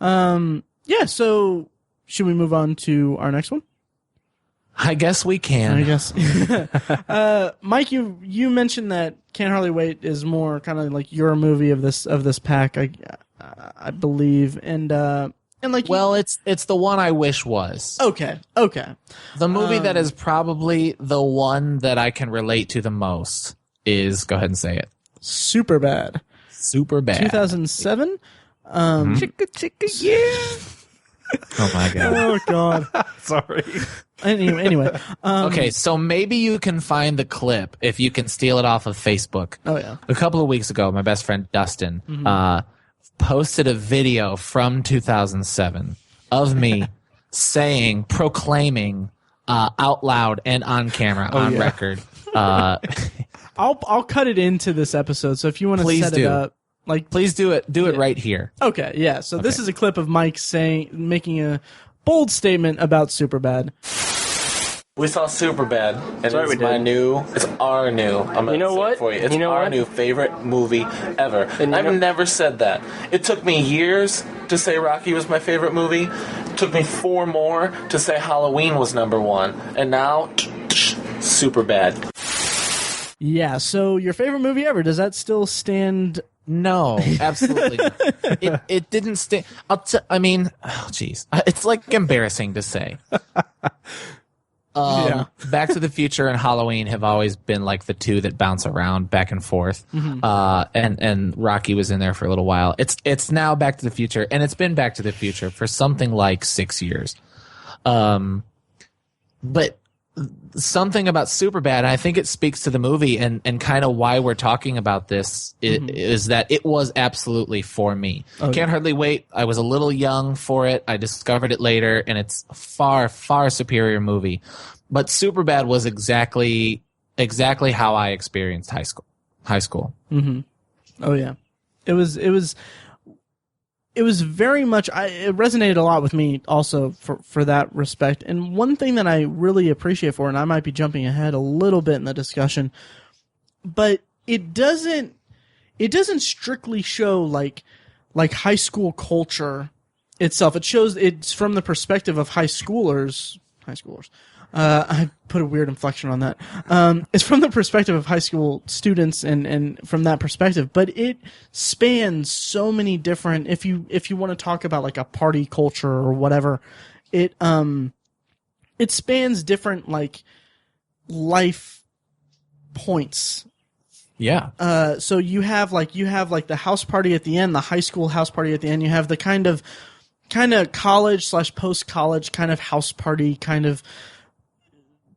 Yeah. So, should we move on to our next one? I guess we can. I guess. Mike, you mentioned that Can't Hardly Wait is more kind of like your movie of this pack, I believe, and like. Well, it's the one I wish was. Okay. The movie that is probably the one that I can relate to the most is, go ahead and say it, Superbad. 2007. Chicka, yeah. Oh my god. Oh god. Sorry. Anyway. Okay, so maybe you can find the clip if you can steal it off of Facebook. Oh yeah. A couple of weeks ago, my best friend Dustin posted a video from 2007 of me proclaiming out loud and on camera, on record. I'll cut it into this episode. So if you want to set it up. Please do it. Do it right here. Okay, yeah. So this is a clip of Mike making a bold statement about Superbad. We saw Superbad, and it's our new. I'm gonna say it for you. It's our new favorite movie ever. And I've never said that. It took me years to say Rocky was my favorite movie. It took me 4 more to say Halloween was number 1, and now Superbad. Yeah. So your favorite movie ever? Does that still stand? No, absolutely not. It didn't stay. I mean, oh jeez, it's like embarrassing to say. Back to the Future and Halloween have always been like the two that bounce around back and forth. And Rocky was in there for a little while. It's now Back to the Future, and it's been Back to the Future for something like 6 years. But something about Superbad, and I think it speaks to the movie and kind of why we're talking about this, is that it was absolutely for me. Can't Hardly Wait, I was a little young for it. I discovered it later, and it's a far, far superior movie. But Superbad was exactly how I experienced high school. Oh yeah. It was very much, it resonated a lot with me also for that respect. And one thing that I really appreciate and I might be jumping ahead a little bit in the discussion, but it doesn't strictly show like high school culture itself. It's from the perspective of high schoolers. I put a weird inflection on that. It's from the perspective of high school students and from that perspective, but it spans so many different, if you want to talk about like a party culture or whatever, it spans different like life points. Yeah. So you have the house party at the end, the high school house party at the end. You have the kind of college / post-college kind of house party kind of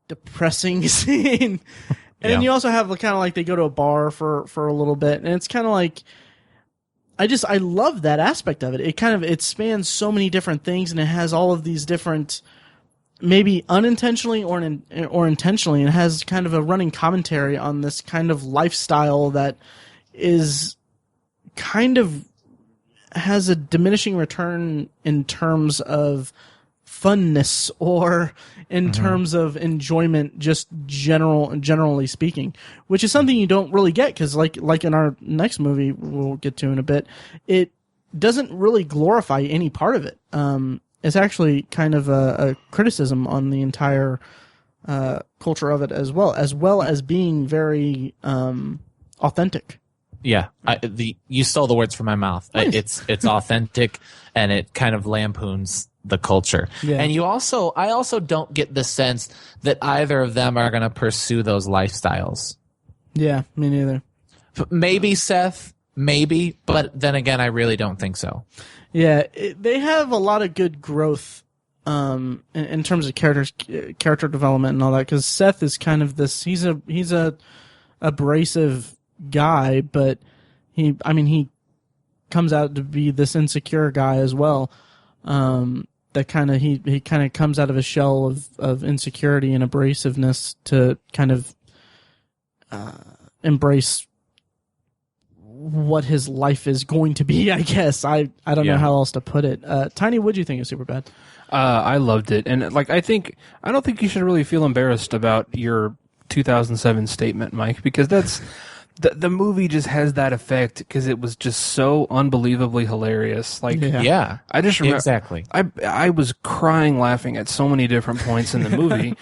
depressing scene. And then you also have kind of like they go to a bar for a little bit, and it's kind of like I love that aspect of it. It spans so many different things, and it has all of these different, maybe unintentionally or intentionally, and it has kind of a running commentary on this kind of lifestyle that is kind of has a diminishing return in terms of funness or in terms of enjoyment, just generally speaking, which is something you don't really get because, like in our next movie we'll get to in a bit, it doesn't really glorify any part of it. It's actually kind of a criticism on the entire culture of it as well as being very authentic. Yeah, you stole the words from my mouth. Nice. It's authentic, and it kind of lampoons the culture. Yeah. And I also don't get the sense that either of them are going to pursue those lifestyles. Yeah, me neither. Maybe Seth, maybe, but then again, I really don't think so. Yeah, they have a lot of good growth in terms of character development and all that. Because Seth is kind of this. He's a abrasive guy, but he comes out to be this insecure guy as well. That kind of he kind of comes out of a shell of insecurity and abrasiveness to kind of embrace what his life is going to be, I guess. I don't know how else to put it. Tiny, what'd you think of Superbad? I loved it, and I don't think you should really feel embarrassed about your 2007 statement, Mike, because that's the movie just has that effect because it was just so unbelievably hilarious. I just remember exactly. I was crying laughing at so many different points in the movie.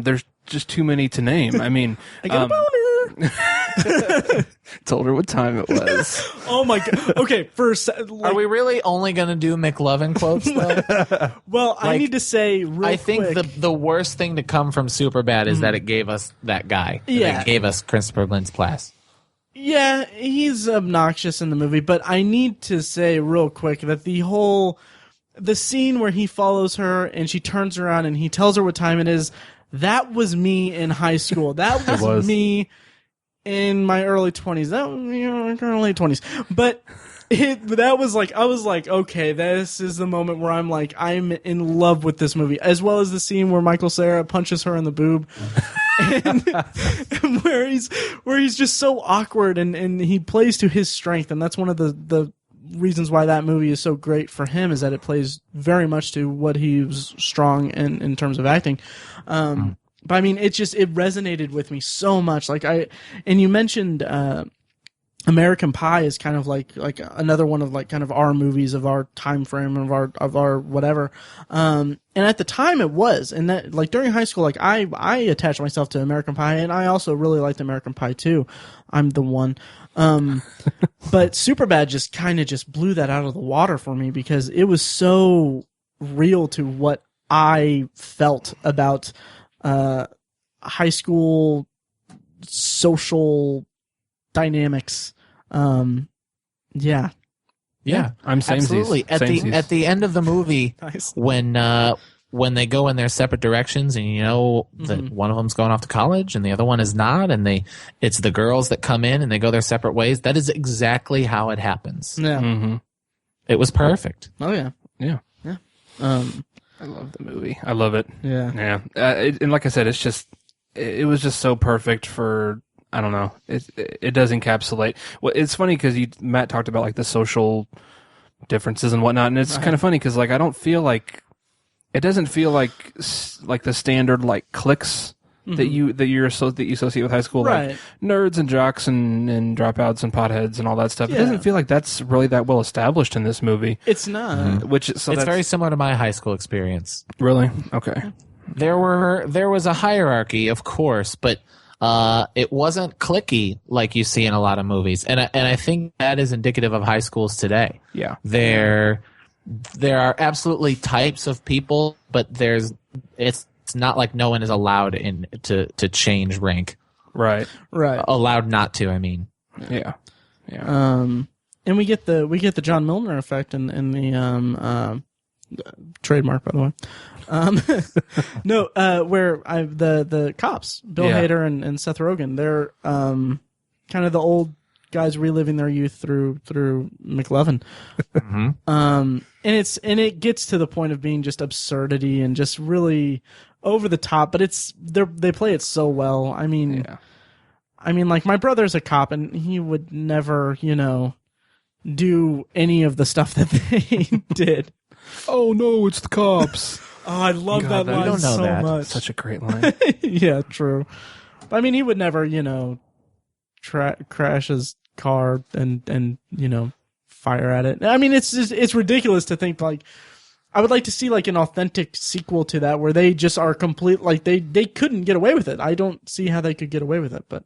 There's just too many to name. I mean, I got a boner. Told her what time it was. Oh my god. Okay, first, are we really only going to do McLovin quotes though? Well, I need to say real quick. The worst thing to come from Superbad is that it gave us that guy. Yeah. It gave us Christopher Lintz-Plasse. Yeah, he's obnoxious in the movie, but I need to say real quick that the scene where he follows her and she turns around and he tells her what time it is, that was me in high school. That was me in my early 20s. That was me in my late 20s. But that was like, I was like, okay, this is the moment where I'm like, I'm in love with this movie, as well as the scene where Michael Cera punches her in the boob. and where he's just so awkward and he plays to his strength, and that's one of the reasons why that movie is so great for him, is that it plays very much to what he's strong in terms of acting. But I mean, it resonated with me so much. And you mentioned American Pie is kind of like another one of kind of our movies of our time frame of our whatever. And at the time it was, and that during high school, I attached myself to American Pie, and I also really liked American Pie too. I'm the one. But Superbad just kind of just blew that out of the water for me because it was so real to what I felt about high school social dynamics. Yeah. I'm same absolutely. At the end of the movie, Nice. when they go in their separate directions, and that one of them's going off to college and the other one is not, and it's the girls that come in and they go their separate ways. That is exactly how it happens. Yeah. Mm-hmm. It was perfect. Oh yeah. Yeah. Yeah. I love the movie. I love it. Yeah. Yeah. And like I said, it was just so perfect for, I don't know. It does encapsulate. Well, it's funny because Matt talked about the social differences and whatnot, and it's kind of funny because I don't feel like it doesn't feel like the standard cliques that you associate with high school, right. Nerds and jocks and dropouts and potheads and all that stuff. Yeah. It doesn't feel like that's really that well established in this movie. It's not. It's very similar to my high school experience. Really? Okay. There was a hierarchy, of course, but it wasn't cliquey like you see in a lot of movies, and I think that is indicative of high schools today. Yeah, there are absolutely types of people, but it's not like no one is allowed to change rank. Right. Allowed not to. I mean. Yeah. And we get the John Milner effect in the trademark, by the way. No, where the cops, Bill Hader and Seth Rogen, they're kind of the old guys reliving their youth through McLovin. And it gets to the point of being just absurdity and just really over the top, but they play it so well. I mean, my brother's a cop and he would never, do any of the stuff that they did. Oh no, it's the cops. I love God, that we line don't know so that. much. Such a great line. Yeah, true. But, I mean, he would never, crash his car and fire at it. I mean, it's ridiculous to think, like, I would like to see, like, an authentic sequel to that where they just are complete, like, they couldn't get away with it. I don't see how they could get away with it, but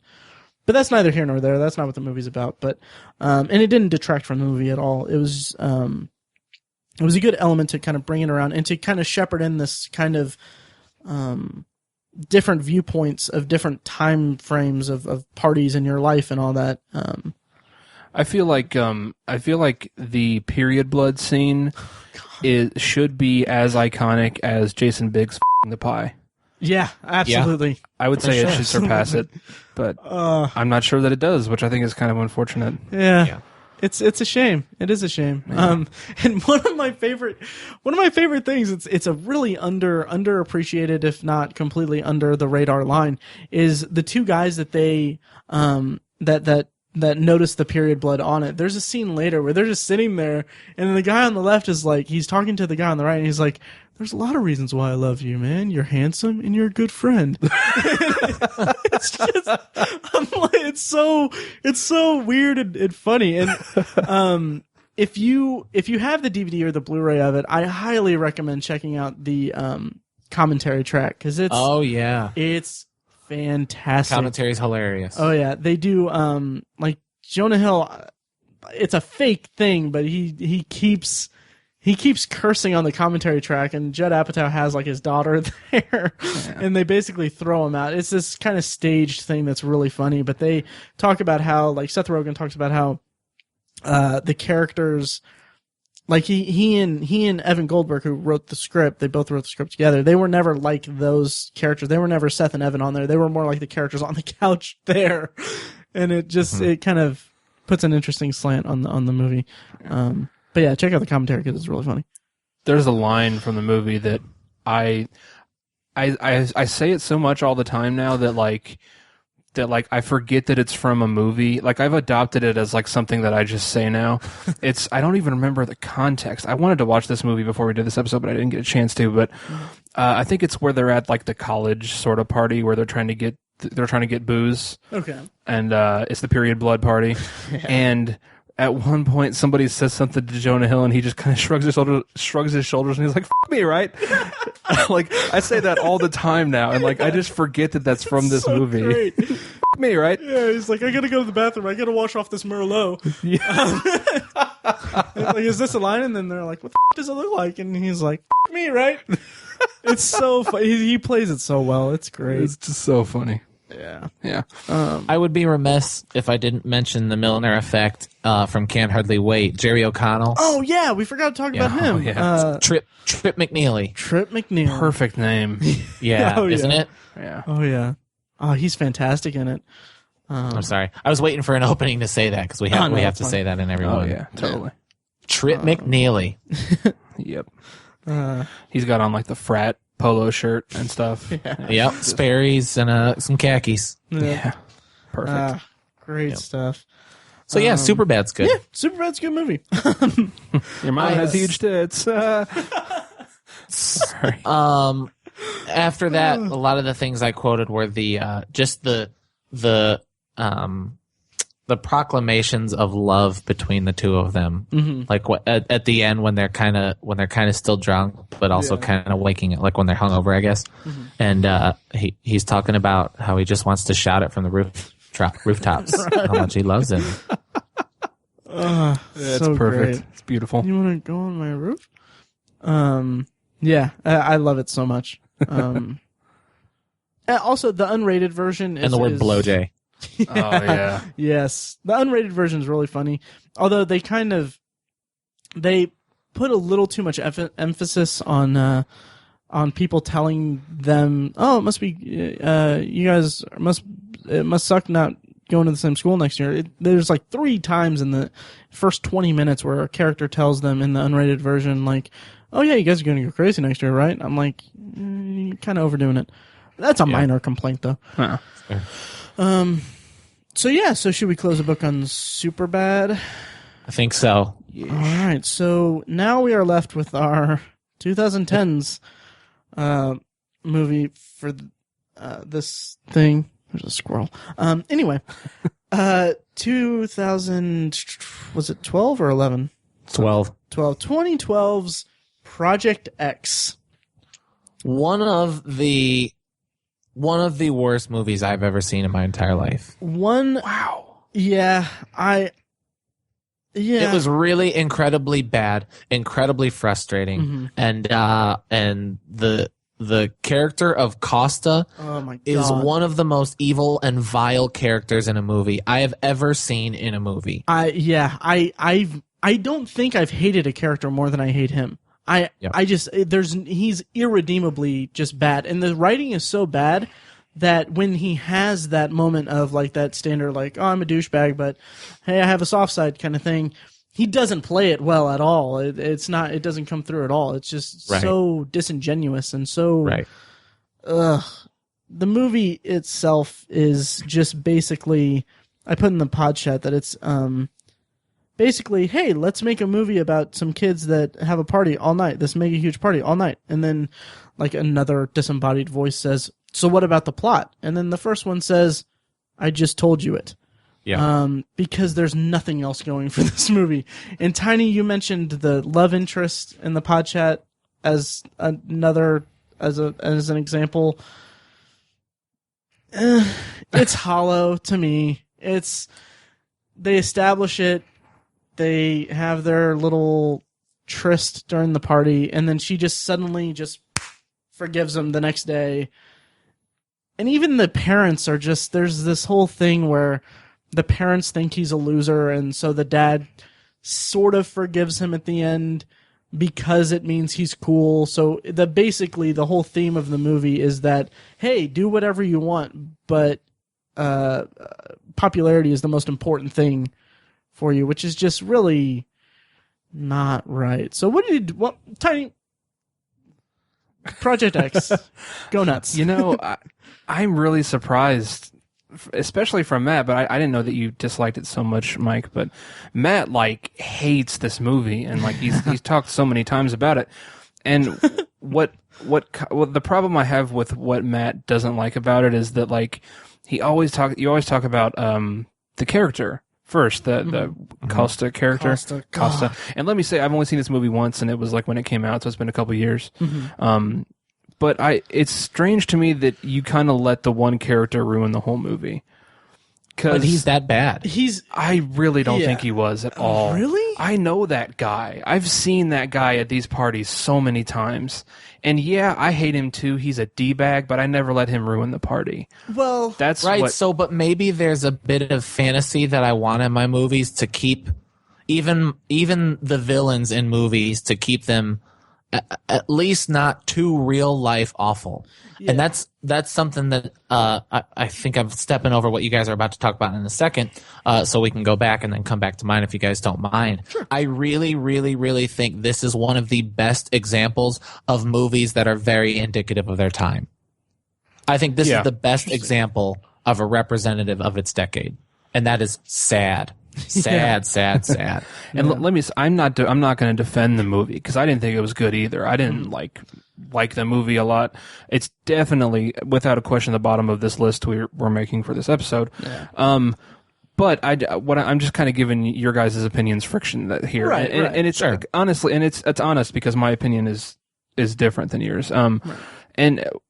that's neither here nor there. That's not what the movie's about. But and it didn't detract from the movie at all. It was a good element to kind of bring it around and to kind of shepherd in this kind of different viewpoints of different time frames of parties in your life and all that. I feel like the period blood scene should be as iconic as Jason Biggs f***ing the pie. Yeah, absolutely. Yeah. I would say it should surpass it, but I'm not sure that it does, which I think is kind of unfortunate. Yeah. It's a shame. It is a shame. Yeah. And one of my favorite things, it's a really underappreciated, if not completely under the radar line, is the two guys that they that notice the period blood on it. There's a scene later where they're just sitting there, and then the guy on the left is like, he's talking to the guy on the right, and he's like, "There's a lot of reasons why I love you, man. You're handsome and you're a good friend." It's just, I'm like, it's so weird and funny. And if you have the DVD or the Blu-ray of it, I highly recommend checking out the commentary track because it's fantastic. Commentary's hilarious. Oh yeah, they do. Like Jonah Hill, it's a fake thing, but he keeps cursing on the commentary track, and Judd Apatow has like his daughter there, and they basically throw him out. It's this kind of staged thing that's really funny, but they talk about how, like, Seth Rogen talks about how the characters, like he and Evan Goldberg, who wrote the script, they both wrote the script together. They were never like those characters. They were never Seth and Evan on there. They were more like the characters on the couch there, and it just it kind of puts an interesting slant on the movie. But yeah, check out the commentary because it's really funny. There's a line from the movie that I say it so much all the time now that I forget that it's from a movie. Like, I've adopted it as like something that I just say now. I don't even remember the context. I wanted to watch this movie before we did this episode, but I didn't get a chance to. But I think it's where they're at like the college sort of party where they're trying to get booze. Okay. And it's the period blood party. Yeah. And at one point, somebody says something to Jonah Hill, and he just kind of shrugs his shoulders, and he's like, "F*** me, right?" Like, I say that all the time now, and like I just forget that that's from this movie. Great. F*** me, right? Yeah, he's like, "I gotta go to the bathroom. I gotta wash off this Merlot." Yeah. Like, is this a line? And then they're like, "What the f*** does it look like?" And he's like, "F*** me, right?" It's so funny. He plays it so well. It's great. It's just so funny. Yeah. I would be remiss if I didn't mention the Milner Effect from Can't Hardly Wait. Jerry O'Connell. Oh yeah, we forgot to talk about him. Oh, yeah. Trip McNeely. Trip McNeely. Perfect name. Yeah, isn't it? Yeah. Oh yeah. Oh, he's fantastic in it. I'm sorry. I was waiting for an opening to say that because we have to say that in every one. Oh yeah, totally. Trip McNeely. Yep. He's got on like the frat polo shirt and stuff. Yeah. Yep. Sperry's and some khakis. Yeah. Perfect. Great stuff. So yeah, Superbad's good. Yeah, Superbad's a good movie. Your mom has huge tits. Sorry. After that, a lot of the things I quoted were the proclamations of love between the two of them. Mm-hmm. Like at the end when they're kind of still drunk, but also kind of waking up, like when they're hungover, I guess. Mm-hmm. And he's talking about how he just wants to shout it from the rooftops, right. How much he loves him. It's so perfect. Great. It's beautiful. You want to go on my roof? Yeah, I love it so much. And also, the unrated version is... And the word blowjay. Oh, yeah. Yes. The unrated version is really funny. Although they put a little too much emphasis on people telling them, "Oh, it must be you guys it must suck not going to the same school next year." There's like 3 times in the first 20 minutes where a character tells them in the unrated version, like, "Oh yeah, you guys are going to go crazy next year, right?" I'm like, you're kind of overdoing it. That's a minor complaint, though. So should we close the book on Superbad? I think so. All right, so now we are left with our 2010s movie for this thing. There's a squirrel. Anyway, 2000, was it 12 or 11? 12. 2012's Project X. One of the worst movies I've ever seen in my entire life. Wow. Yeah, It was really incredibly bad, incredibly frustrating, and the character of Costa is one of the most evil and vile characters in a movie I have ever seen in a movie. I don't think I've hated a character more than I hate him. He's irredeemably just bad, and the writing is so bad that when he has that moment of like that standard, like, oh, I'm a douchebag, but hey, I have a soft side kind of thing, he doesn't play it well at all. It doesn't come through at all. It's just so disingenuous and so, the movie itself is just basically, I put in the pod chat that it's, basically, hey, let's make a movie about some kids that have a party all night, this mega huge party all night. And then like another disembodied voice says, so what about the plot? And then the first one says, I just told you it. Yeah. Because there's nothing else going for this movie. And Tiny, you mentioned the love interest in the pod chat as an example. It's hollow to me. They establish it. They have their little tryst during the party, and then she just suddenly just forgives him the next day. And even the parents are just, there's this whole thing where the parents think he's a loser, and so the dad sort of forgives him at the end because it means he's cool. So basically the whole theme of the movie is that, hey, do whatever you want, but popularity is the most important thing for you, which is just really not right. So Tiny, Project X, go nuts. I'm really surprised, especially from Matt, but I didn't know that you disliked it so much, Mike. But Matt hates this movie, and he's talked so many times about it. And what the problem I have with what Matt doesn't like about it is that you always talk about the character first, the Costa character. Costa. And let me say, I've only seen this movie once, and it was when it came out, so it's been a couple years. But it's strange to me that you kind of let the one character ruin the whole movie. But he's that bad. I really don't think he was at all. Really? I know that guy. I've seen that guy at these parties so many times. And yeah, I hate him too. He's a D-bag, but I never let him ruin the party. Well, that's right. But maybe there's a bit of fantasy that I want in my movies to keep even the villains in movies, to keep them at least not too real life awful. Yeah. And that's something that I think I'm stepping over what you guys are about to talk about in a second, so we can go back and then come back to mine if you guys don't mind. Sure. I really, really, really think this is one of the best examples of movies that are very indicative of their time. I think this is the best example of a representative of its decade, and that is sad. Sad. And let me. I'm not going to defend the movie because I didn't think it was good either. I didn't like the movie a lot. It's definitely, without a question, the bottom of this list we're making for this episode. Yeah. But I'm just kind of giving your guys' opinions friction here, right? And it's honestly, and it's honest because my opinion is different than yours. And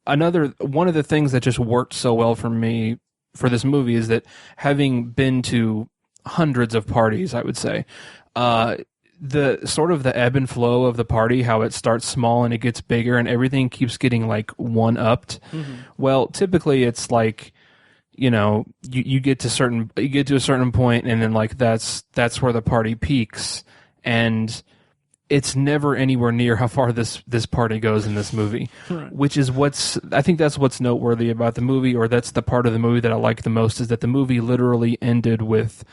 one of the things that just worked so well for me for this movie is that having been to hundreds of parties, I would say, the sort of the ebb and flow of the party, how it starts small and it gets bigger and everything keeps getting one-upped. Well, typically it's you get to a certain point and then that's where the party peaks, and it's never anywhere near how far this party goes in this movie, right. Which is I think that's what's noteworthy about the movie, or that's the part of the movie that I like the most, is that the movie literally ended with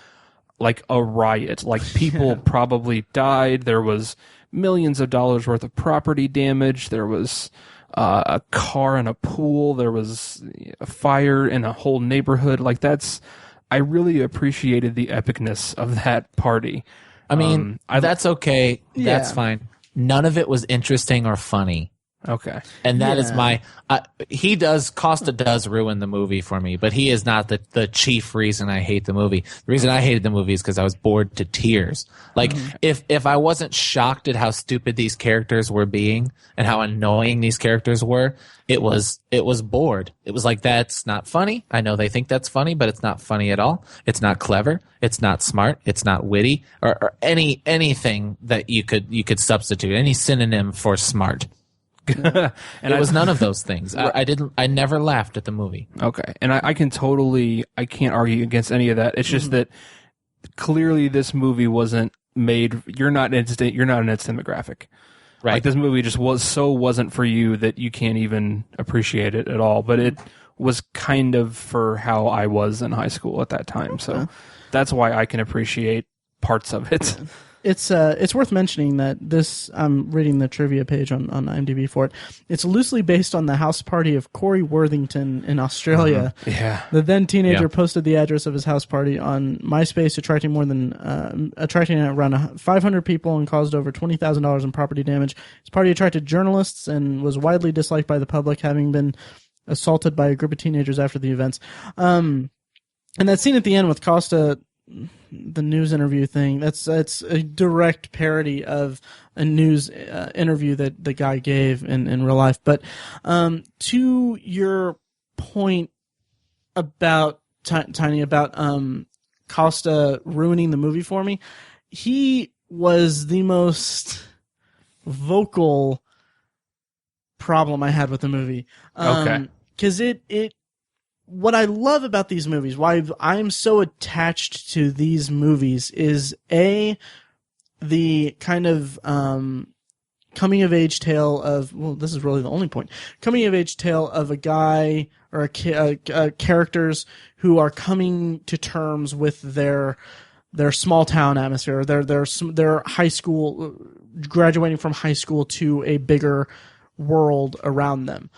a riot. People probably died. There was millions of dollars worth of property damage. There was a car in a pool. There was a fire in a whole neighborhood. I really appreciated the epicness of that party. I mean, that's okay. Yeah. That's fine. None of it was interesting or funny. Okay. And that is my Costa does ruin the movie for me, but he is not the chief reason I hate the movie. The reason I hated the movie is because I was bored to tears. Like, if I wasn't shocked at how stupid these characters were being and how annoying these characters were, it was bored. It was like, that's not funny. I know they think that's funny, but it's not funny at all. It's not clever. It's not smart. It's not witty, or anything that you could substitute, any synonym for smart. And it was none of those things. I never laughed at the movie. Okay. And I can't argue against any of that. It's just that clearly this movie wasn't made, you're not an instant demographic. Right. Like, this movie just wasn't for you that you can't even appreciate it at all. But it was kind of for how I was in high school at that time. So that's why I can appreciate parts of it. It's worth mentioning that this, I'm reading the trivia page on IMDb for it. It's loosely based on the house party of Corey Worthington in Australia. Yeah. The then teenager posted the address of his house party on MySpace, attracting around 500 people and caused over $20,000 in property damage. His party attracted journalists and was widely disliked by the public, having been assaulted by a group of teenagers after the events. And that scene at the end with Costa, the news interview thing, that's a direct parody of a news interview that the guy gave in real life. But to your point about Tiny, about Costa ruining the movie for me, he was the most vocal problem I had with the movie. Okay. Because what I love about these movies, why I'm so attached to these movies, is the kind of coming of age tale of, well, this is really the only point, coming of age tale of a guy or characters who are coming to terms with their small town atmosphere, their high school, graduating from high school to a bigger world around them,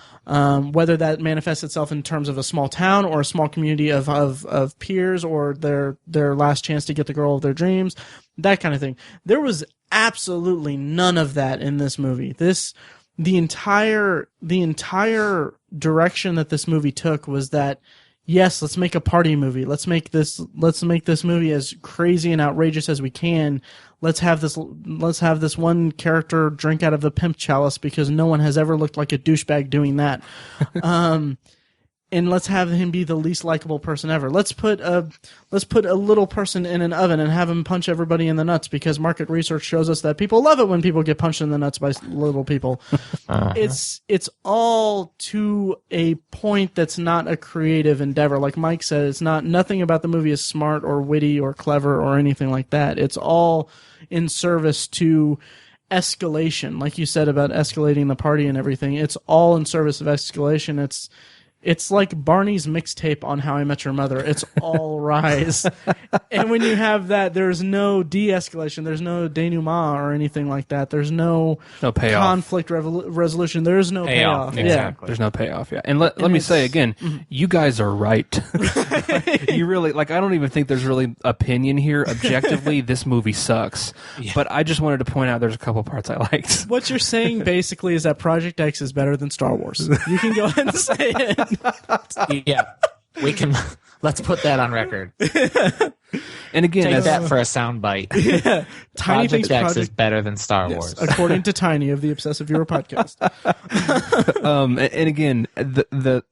whether that manifests itself in terms of a small town or a small community of peers, or their last chance to get the girl of their dreams, that kind of thing. There was absolutely none of that in this movie. The entire direction that this movie took was that, yes, let's make a party movie. Let's make this movie as crazy and outrageous as we can. Let's have this one character drink out of the pimp chalice because no one has ever looked like a douchebag doing that. And let's have him be the least likable person ever. Let's put a little person in an oven and have him punch everybody in the nuts, because market research shows us that people love it when people get punched in the nuts by little people. It's all to a point that's not a creative endeavor. Like Mike said, nothing about the movie is smart or witty or clever or anything like that. It's all in service to escalation. Like you said about escalating the party and everything. It's all in service of escalation. It's like Barney's mixtape on How I Met Your Mother. It's all rise. And when you have that, there's no de-escalation. There's no denouement or anything like that. There's no payoff. Conflict resolution. There is no payoff. Exactly. Yeah. There's no payoff. Yeah. And let me say again, you guys are right. You really, I don't even think there's really opinion here. Objectively, this movie sucks. Yeah. But I just wanted to point out there's a couple parts I liked. What you're saying basically is that Project X is better than Star Wars. You can go ahead and say it. Yeah, we can. Let's put that on record. And again, take that for a soundbite. Yeah. Project X is better than Star Wars, according to Tiny of the Obsessive Viewer podcast. And again,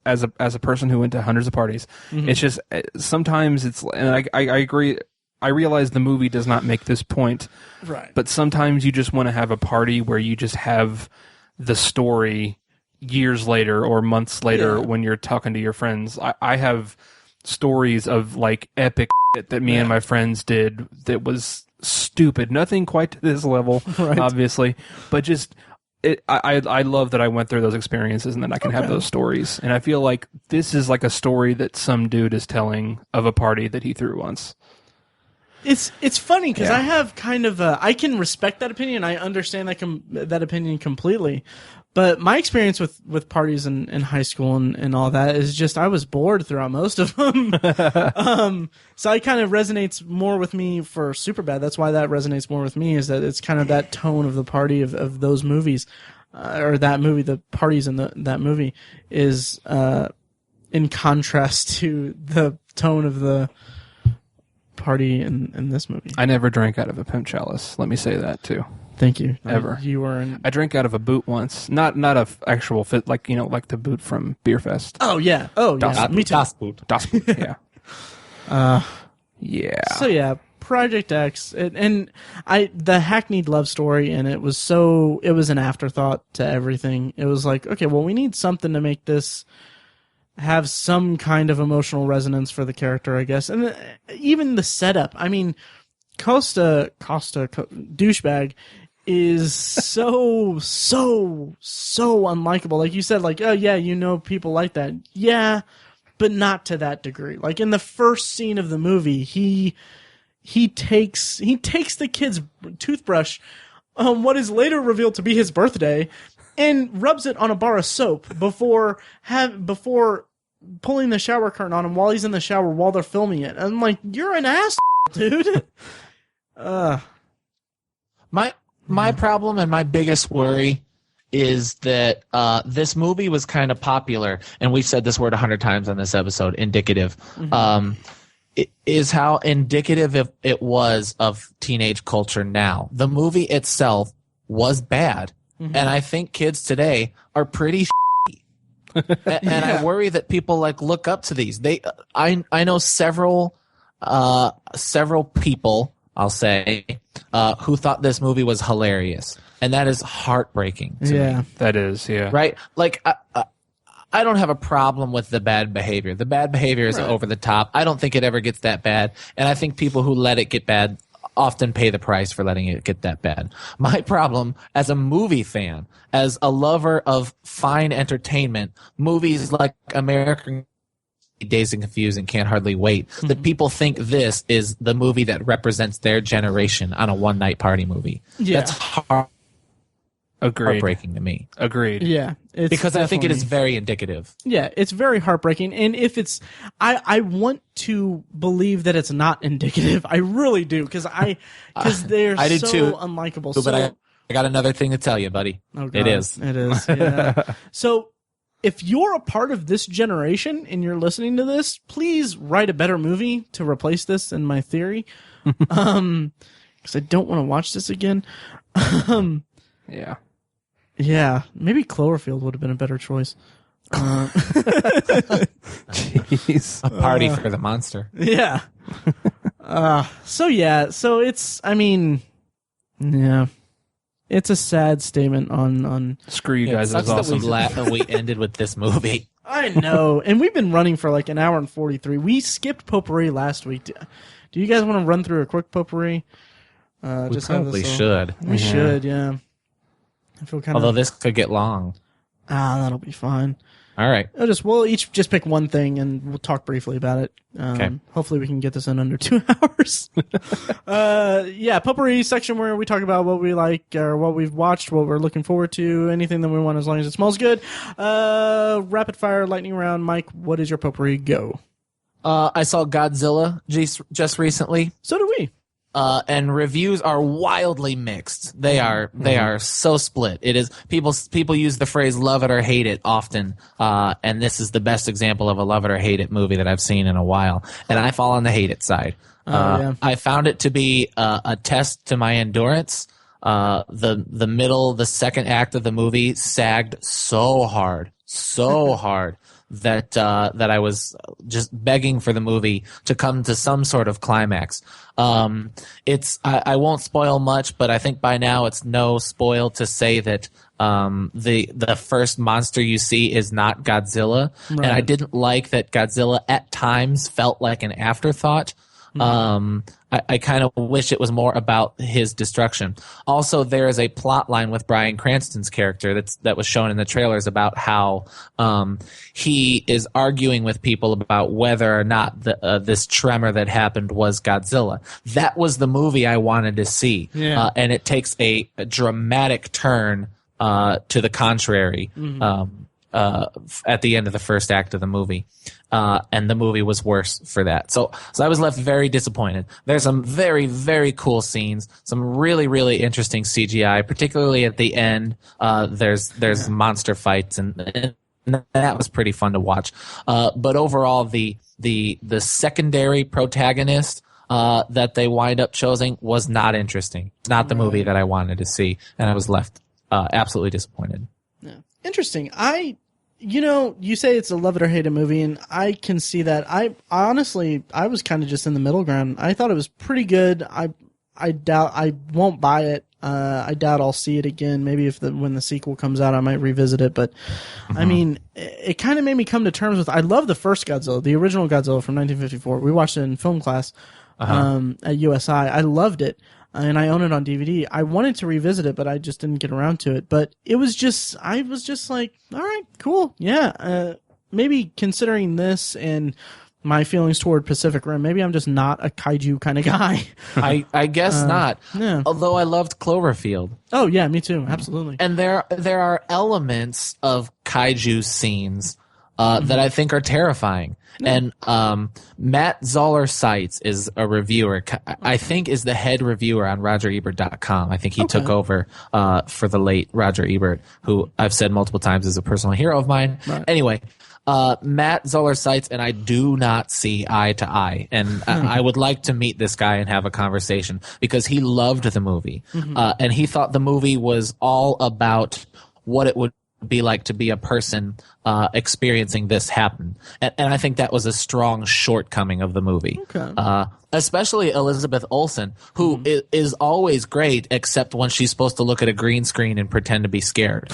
as a person who went to hundreds of parties, it's just sometimes it's, and I agree. I realize the movie does not make this point, right? But sometimes you just want to have a party where you just have the story years later or months later when you're talking to your friends. I have stories of epic shit that me and my friends did that was stupid. Nothing quite to this level, obviously, but just I love that I went through those experiences and that I can have those stories. And I feel like this is like a story that some dude is telling of a party that he threw once. It's funny because I have kind of I can respect that opinion. I understand that opinion completely. But my experience with parties in high school and all that is just I was bored throughout most of them. So it kind of resonates more with me for Superbad. That's why that resonates more with me, is that it's kind of that tone of the party of those movies. or that movie, the parties in that movie, is in contrast to the tone of the party in this movie. I never drank out of a pimp chalice. Let me say that too. Thank you. Ever. You were in. I drank out of a boot once. Not a actual fit, like the boot from Beer Fest. Oh yeah. Me too. Das Boot. Das Boot. Yeah. Yeah. So yeah, Project X, the hackneyed love story, and it was an afterthought to everything. It was like, okay, well, we need something to make this have some kind of emotional resonance for the character, I guess. And even the setup. I mean, Costa douchebag is so unlikable. Like you said, like, oh yeah, people like that. Yeah, but not to that degree. Like in the first scene of the movie, he takes the kid's toothbrush on what is later revealed to be his birthday and rubs it on a bar of soap before pulling the shower curtain on him while he's in the shower while they're filming it. And I'm like, you're an ass, dude. My problem and my biggest worry is that this movie was kind of popular, and we've said this word 100 times on this episode, indicative. Mm-hmm. It is how indicative it was of teenage culture now. The movie itself was bad, mm-hmm. and I think kids today are pretty and I worry that people look up to these. I know several people, I'll say, who thought this movie was hilarious, and that is heartbreaking to me. That is, yeah. Right? Like, I don't have a problem with the bad behavior. The bad behavior is over the top. I don't think it ever gets that bad, and I think people who let it get bad often pay the price for letting it get that bad. My problem as a movie fan, as a lover of fine entertainment, movies like American Dazed and Confused and Can't Hardly Wait, mm-hmm. that people think this is the movie that represents their generation on a one-night party movie. Yeah. That's heartbreaking to me. Agreed. Yeah. Because I think it is very indicative. Yeah, it's very heartbreaking. And if it's... I want to believe that it's not indicative. I really do. Because they're so unlikable. But I got another thing to tell you, buddy. Oh, God. It is, yeah. So... if you're a part of this generation and you're listening to this, please write a better movie to replace this in my theory. Because I don't want to watch this again. Yeah. Yeah. Maybe Cloverfield would have been a better choice. Jeez. A party for the monster. Yeah. So it's, yeah. It's a sad statement on screw you guys. It sucks that we ended with this movie. I know, and we've been running for like an hour and 43. We skipped Potpourri last week. Do you guys want to run through a quick Potpourri? We probably should. We should, yeah. I feel kind of. Although this could get long. That'll be fine. All right. We'll each just pick one thing and we'll talk briefly about it. Okay. Hopefully we can get this in under 2 hours. Potpourri section where we talk about what we like or what we've watched, what we're looking forward to, anything that we want as long as it smells good. Rapid fire lightning round. Mike, what is your Potpourri? Go. I saw Godzilla just recently. So do we. And reviews are wildly mixed. They are so split. It is people use the phrase "love it or hate it" often, and this is the best example of a love it or hate it movie that I've seen in a while. And I fall on the hate it side. I found it to be a test to my endurance. The second act of the movie sagged so hard that I was just begging for the movie to come to some sort of climax. I won't spoil much, but I think by now it's no spoil to say that the first monster you see is not Godzilla, right. And I didn't like that Godzilla at times felt like an afterthought. I kind of wish it was more about his destruction. Also, there is a plot line with Bryan Cranston's character that was shown in the trailers about how he is arguing with people about whether or not this tremor that happened was Godzilla. That was the movie I wanted to see, and it takes a dramatic turn to the contrary. at the end of the first act of the movie. And the movie was worse for that. So I was left very disappointed. There's some very, very cool scenes, some really, really interesting CGI, particularly at the end. There's monster fights and that was pretty fun to watch. But overall, the secondary protagonist that they wind up choosing was not interesting. Not the movie that I wanted to see, and I was left absolutely disappointed. Yeah. Interesting. You say it's a love it or hate it movie, and I can see that. I honestly was kind of just in the middle ground. I thought it was pretty good. I doubt I won't buy it. I doubt I'll see it again. Maybe when the sequel comes out, I might revisit it. But I mean, it kind of made me come to terms with. I love the first Godzilla, the original Godzilla from 1954. We watched it in film class at USI. I loved it, and I own it on DVD. I wanted to revisit it, but I just didn't get around to it. But I was just like, all right, cool, yeah. Maybe considering this and my feelings toward Pacific Rim, maybe I'm just not a kaiju kind of guy. I guess not. Yeah. Although I loved Cloverfield. Oh yeah, me too. Absolutely. And there are elements of kaiju scenes that I think are terrifying. And Matt Zoller Seitz is a reviewer. I think is the head reviewer on RogerEbert.com. I think he took over for the late Roger Ebert, who I've said multiple times is a personal hero of mine. Right. Anyway. Matt Zoller Seitz and I do not see eye to eye, and I would like to meet this guy and have a conversation because he loved the movie, and he thought the movie was all about what it would be like to be a person experiencing this happen, and I think that was a strong shortcoming of the movie. Okay. Especially Elizabeth Olsen, who is always great except when she's supposed to look at a green screen and pretend to be scared.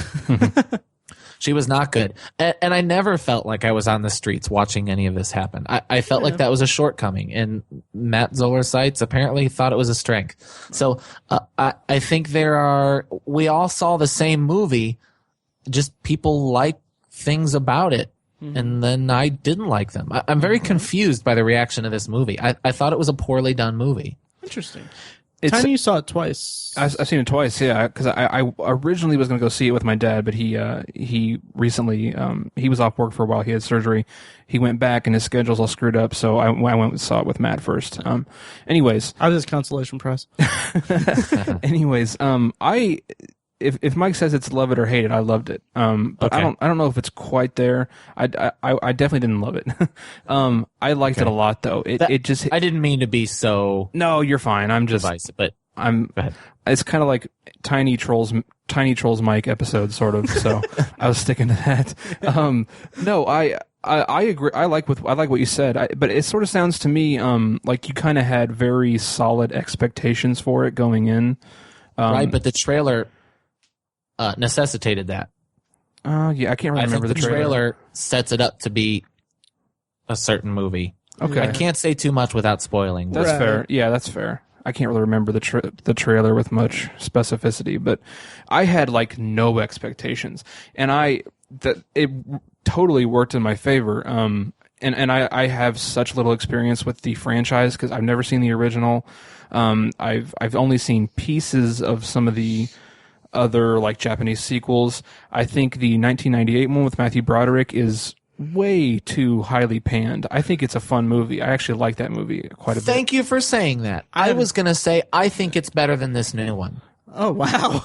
She was not good. And I never felt like I was on the streets watching any of this happen. I felt like that was a shortcoming. And Matt Zoller Seitz apparently thought it was a strength. So I think we all saw the same movie, just people like things about it. And then I didn't like them. I'm very confused by the reaction to this movie. I thought it was a poorly done movie. Interesting. Tiny, you saw it twice. I've seen it twice, yeah. Because I originally was going to go see it with my dad, but he recently he was off work for a while. He had surgery. He went back, and his schedule's all screwed up. So I went and saw it with Matt first. Anyways, I was his consolation prize. Anyways, if Mike says it's love it or hate it, I loved it. But okay. I don't know if it's quite there. I definitely didn't love it. I liked it a lot though. It just I didn't mean to be so. No, you're fine. I'm just divisive, but go ahead. It's kind of like Tiny Trolls Mike episode sort of. So I was sticking to that. No, I agree. I like what you said. But it sort of sounds to me like you kind of had very solid expectations for it going in. Right, but the trailer necessitated that. Yeah, I can't really remember the trailer. The trailer sets it up to be a certain movie. Okay. I can't say too much without spoiling. That's fair. Yeah, that's fair. I can't really remember the trailer with much specificity, but I had like no expectations, and it totally worked in my favor. And I have such little experience with the franchise because I've never seen the original. I've only seen pieces of some of the other like Japanese sequels. I think the 1998 one with Matthew Broderick is way too highly panned. I think it's a fun movie. I actually like that movie quite a bit. Thank you for saying that. I was going to say I think it's better than this new one. Oh, wow.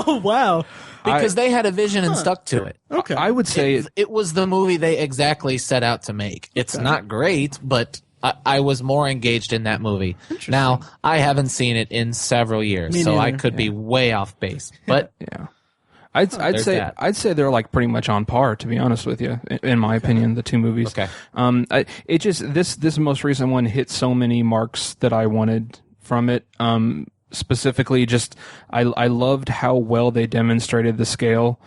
Oh, wow. Because they had a vision and stuck to it. Okay. I would say it was the movie they exactly set out to make. It's not great, but I was more engaged in that movie. Now, I haven't seen it in several years, so I could be way off base. But yeah, I'd say they're like pretty much on par, to be honest with you. In my opinion, the two movies. Okay. This most recent one hit so many marks that I wanted from it. Specifically, just I loved how well they demonstrated the scale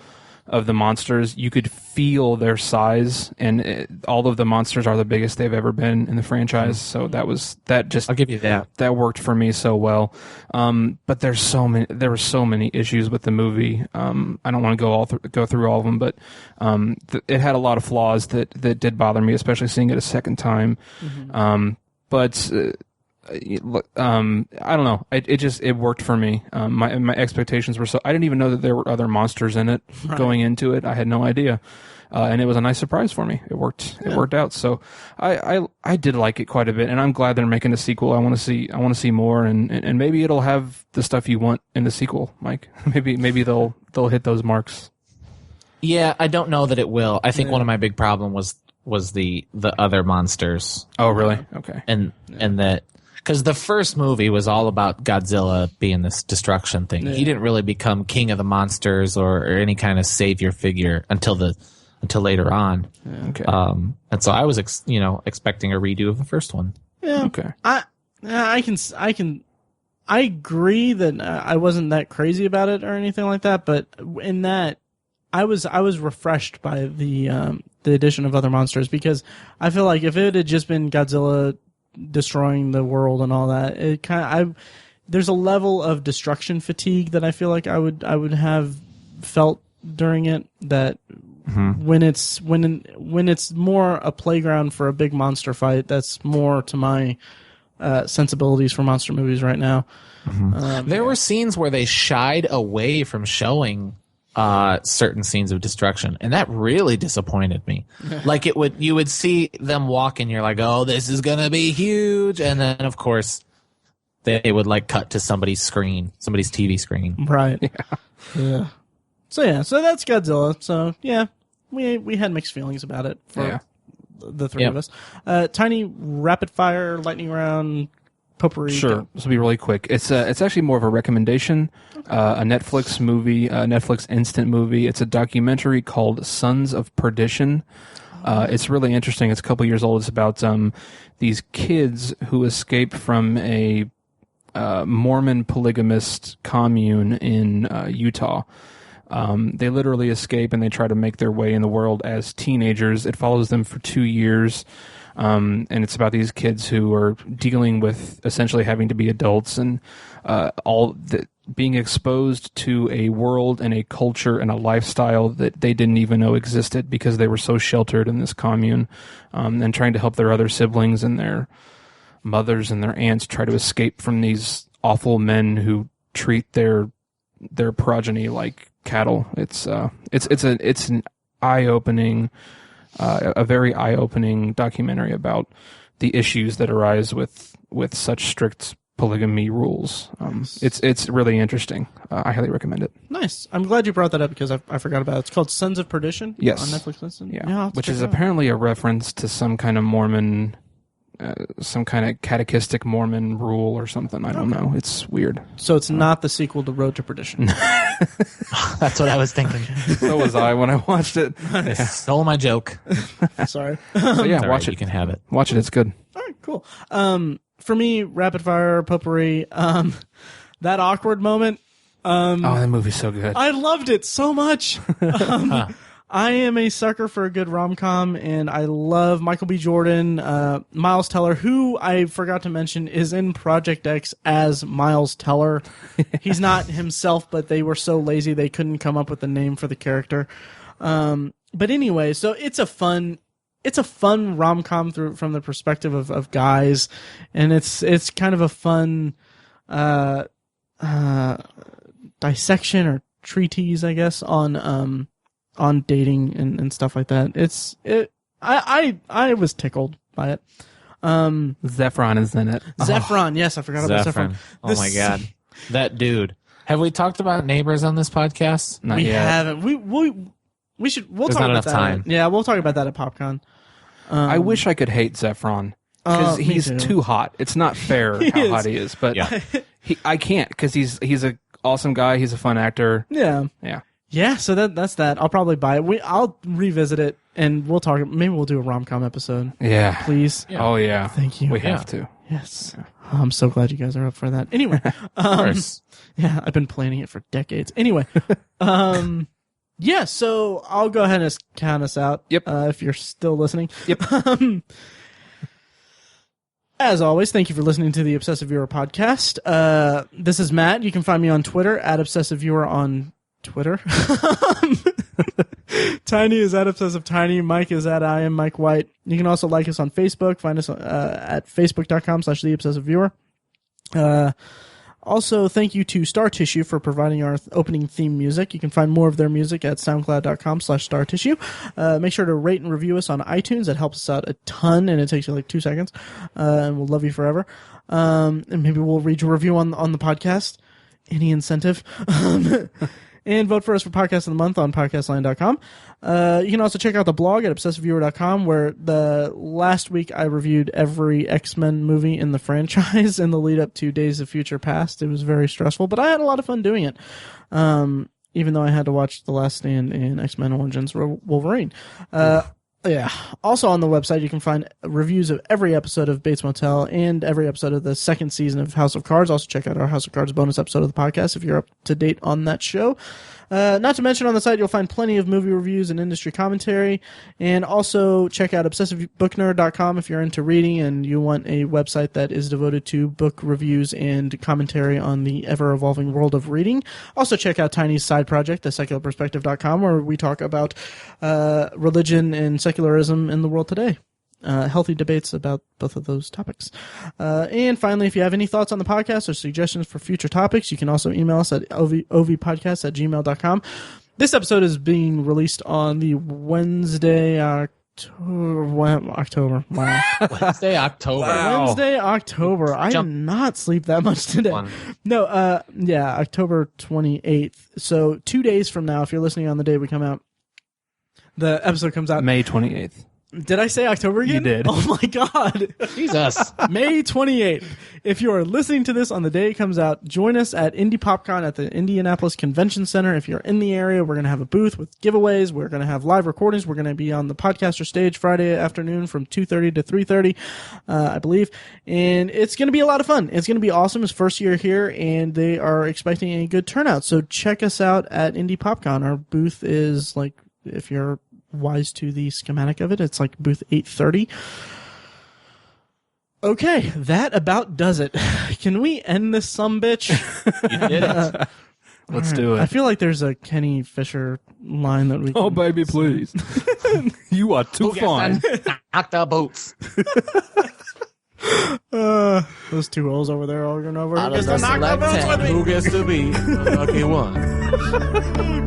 of the monsters. You could feel their size, and all of the monsters are the biggest they've ever been in the franchise. So I'll give you that. That worked for me so well. But there were so many issues with the movie. I don't want to go through all of them, but it had a lot of flaws that did bother me, especially seeing it a second time. But I don't know. It worked for me. My expectations were so. I didn't even know that there were other monsters in it going into it. I had no idea. and it was a nice surprise for me. It worked. It worked out. So I did like it quite a bit, and I'm glad they're making a sequel. I want to see more, and maybe it'll have the stuff you want in the sequel, Mike. maybe they'll hit those marks. Yeah, I don't know that it will. I think one of my big problem was the other monsters. Oh, really? Okay. And that, because the first movie was all about Godzilla being this destruction thing. He didn't really become king of the monsters or any kind of savior figure until later on. Yeah, okay. And so I was expecting a redo of the first one. Yeah. Okay. I agree that I wasn't that crazy about it or anything like that, but in that I was refreshed by the addition of other monsters, because I feel like if it had just been Godzilla destroying the world and all that, there's a level of destruction fatigue that I feel like I would have felt during it, that when it's more a playground for a big monster fight, that's more to my sensibilities for monster movies right now. There were scenes where they shied away from showing certain scenes of destruction, and that really disappointed me. Like you would see them walk and you're like, oh, this is gonna be huge, and then of course they would like cut to somebody's TV screen. Right. Yeah. So that's Godzilla. So yeah, we had mixed feelings about it for the three of us. Tiny rapid fire lightning round. Potpourri. Sure. This will be really quick. It's actually more of a recommendation. A Netflix movie, a Netflix instant movie. It's a documentary called Sons of Perdition. It's really interesting. It's a couple years old. It's about these kids who escape from a Mormon polygamist commune in Utah. They literally escape and they try to make their way in the world as teenagers. It follows them for 2 years. And it's about these kids who are dealing with essentially having to be adults and being exposed to a world and a culture and a lifestyle that they didn't even know existed because they were so sheltered in this commune, and trying to help their other siblings and their mothers and their aunts try to escape from these awful men who treat their progeny like cattle. It's an eye-opening. A very eye-opening documentary about the issues that arise with such strict polygamy rules. It's really interesting. I highly recommend it. Nice. I'm glad you brought that up because I forgot about it. It's called Sons of Perdition. Yes. On Netflix. Listen. Yeah. Which is apparently a reference to some kind of Mormon, some kind of catechistic Mormon rule or something. I don't know. It's weird. So it's not the sequel to Road to Perdition. That's what I was thinking. So was I when I watched it. Yeah. Stole my joke. Sorry. So yeah, watch it. You can have it. Watch it. It's good. All right, cool. For me, rapid fire potpourri. That awkward moment. That movie's so good. I loved it so much. I am a sucker for a good rom-com, and I love Michael B. Jordan, Miles Teller, who I forgot to mention is in Project X as Miles Teller. He's not himself, but they were so lazy they couldn't come up with a name for the character. But anyway, so it's a fun rom-com from the perspective of guys, and it's kind of a fun dissection or treatise, I guess, on dating and stuff like that. I was tickled by it. Zephron is in it. Zephron, yes, I forgot about Zephron. Oh my god, that dude. Have we talked about Neighbors on this podcast? Not we yet. haven't. We should. We'll There's talk not about enough that. time. Yeah, we'll talk about that at PopCon. I wish I could hate Zephron because me he's too. too hot. It's not fair how hot he is, but Yeah. I can't because he's an awesome guy. He's a fun actor. Yeah. Yeah, so that's that. I'll probably buy it. I'll revisit it, and we'll talk. Maybe we'll do a rom-com episode. Yeah. Please. Yeah. Oh yeah. Thank you. We have to. Yes. Oh, I'm so glad you guys are up for that. Anyway. Of course. Yeah, I've been planning it for decades. Anyway. Yeah, so I'll go ahead and count us out. Yep. If you're still listening. Yep. As always, thank you for listening to the Obsessive Viewer podcast. This is Matt. You can find me on Twitter at Obsessive Viewer on Twitter. Tiny is at Obsessive Tiny. Mike is at I am Mike White. You can also like us on Facebook. Find us at facebook.com/The Obsessive Viewer. Also, thank you to Star Tissue for providing our opening theme music. You can find more of their music at soundcloud.com/startissue. Make sure to rate and review us on iTunes. That helps us out a ton, and it takes you like 2 seconds. And we'll love you forever. And maybe we'll read your review on the podcast. Any incentive. And vote for us for Podcast of the Month on podcastline.com. You can also check out the blog at obsessiveviewer.com, where the last week I reviewed every X-Men movie in the franchise in the lead up to Days of Future Past. It was very stressful, but I had a lot of fun doing it. Even though I had to watch The Last Stand and X-Men Origins Wolverine. Yeah. Also on the website, you can find reviews of every episode of Bates Motel and every episode of the second season of House of Cards. Also check out our House of Cards bonus episode of the podcast if you're up to date on that show. Not to mention on the site, you'll find plenty of movie reviews and industry commentary. And also check out obsessivebooknerd.com if you're into reading and you want a website that is devoted to book reviews and commentary on the ever-evolving world of reading. Also check out Tiny's side project, thesecularperspective.com, where we talk about religion and secularism in the world today. Healthy debates about both of those topics. And finally, if you have any thoughts on the podcast or suggestions for future topics, you can also email us at ovpodcast@gmail.com. This episode is being released on the Wednesday, October. Wow. Wednesday, October. Wow. Wednesday, October. I did not sleep that much today. No, October 28th. So 2 days from now, if you're listening on the day we come out, the episode comes out. May 28th. Did I say October again? You did. Oh my God. Jesus. May 28th. If you are listening to this on the day it comes out, join us at Indie PopCon at the Indianapolis Convention Center. If you're in the area, we're going to have a booth with giveaways. We're going to have live recordings. We're going to be on the podcaster stage Friday afternoon from 2:30 to 3:30, I believe. And it's going to be a lot of fun. It's going to be awesome. It's first year here, and they are expecting a good turnout. So check us out at Indie PopCon. Our booth is like, if you're wise to the schematic of it, it's like booth 830. Okay, that about does it. Can we end this sumbitch? You did it. Let's do it. I feel like there's a Kenny Fisher line that we Oh, can baby, please. You are too fine. Knock the boots. Those two O's over there arguing over Out who of gets the to knock the select boots 10, with me. who gets to be the lucky one?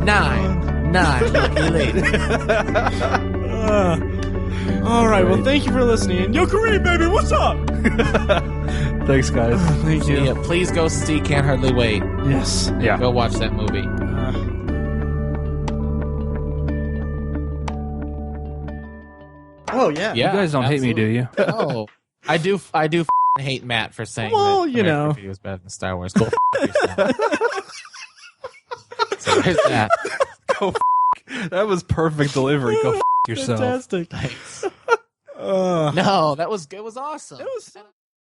9 lucky lady. All right, well, thank you for listening. Yo, Kareem, baby, what's up? Thanks, guys. Thank you. Yeah, please go see Can't Hardly Wait. Yes. Yeah. Go watch that movie. Oh, yeah. Yeah, You guys don't hate me, do you? Oh, I do hate Matt for saying Well, that you American know. Graffiti was better than Star Wars. Go yourself. So there's that. That was perfect delivery. Go yourself. Fantastic. Thanks. Uh, No, it was awesome. it was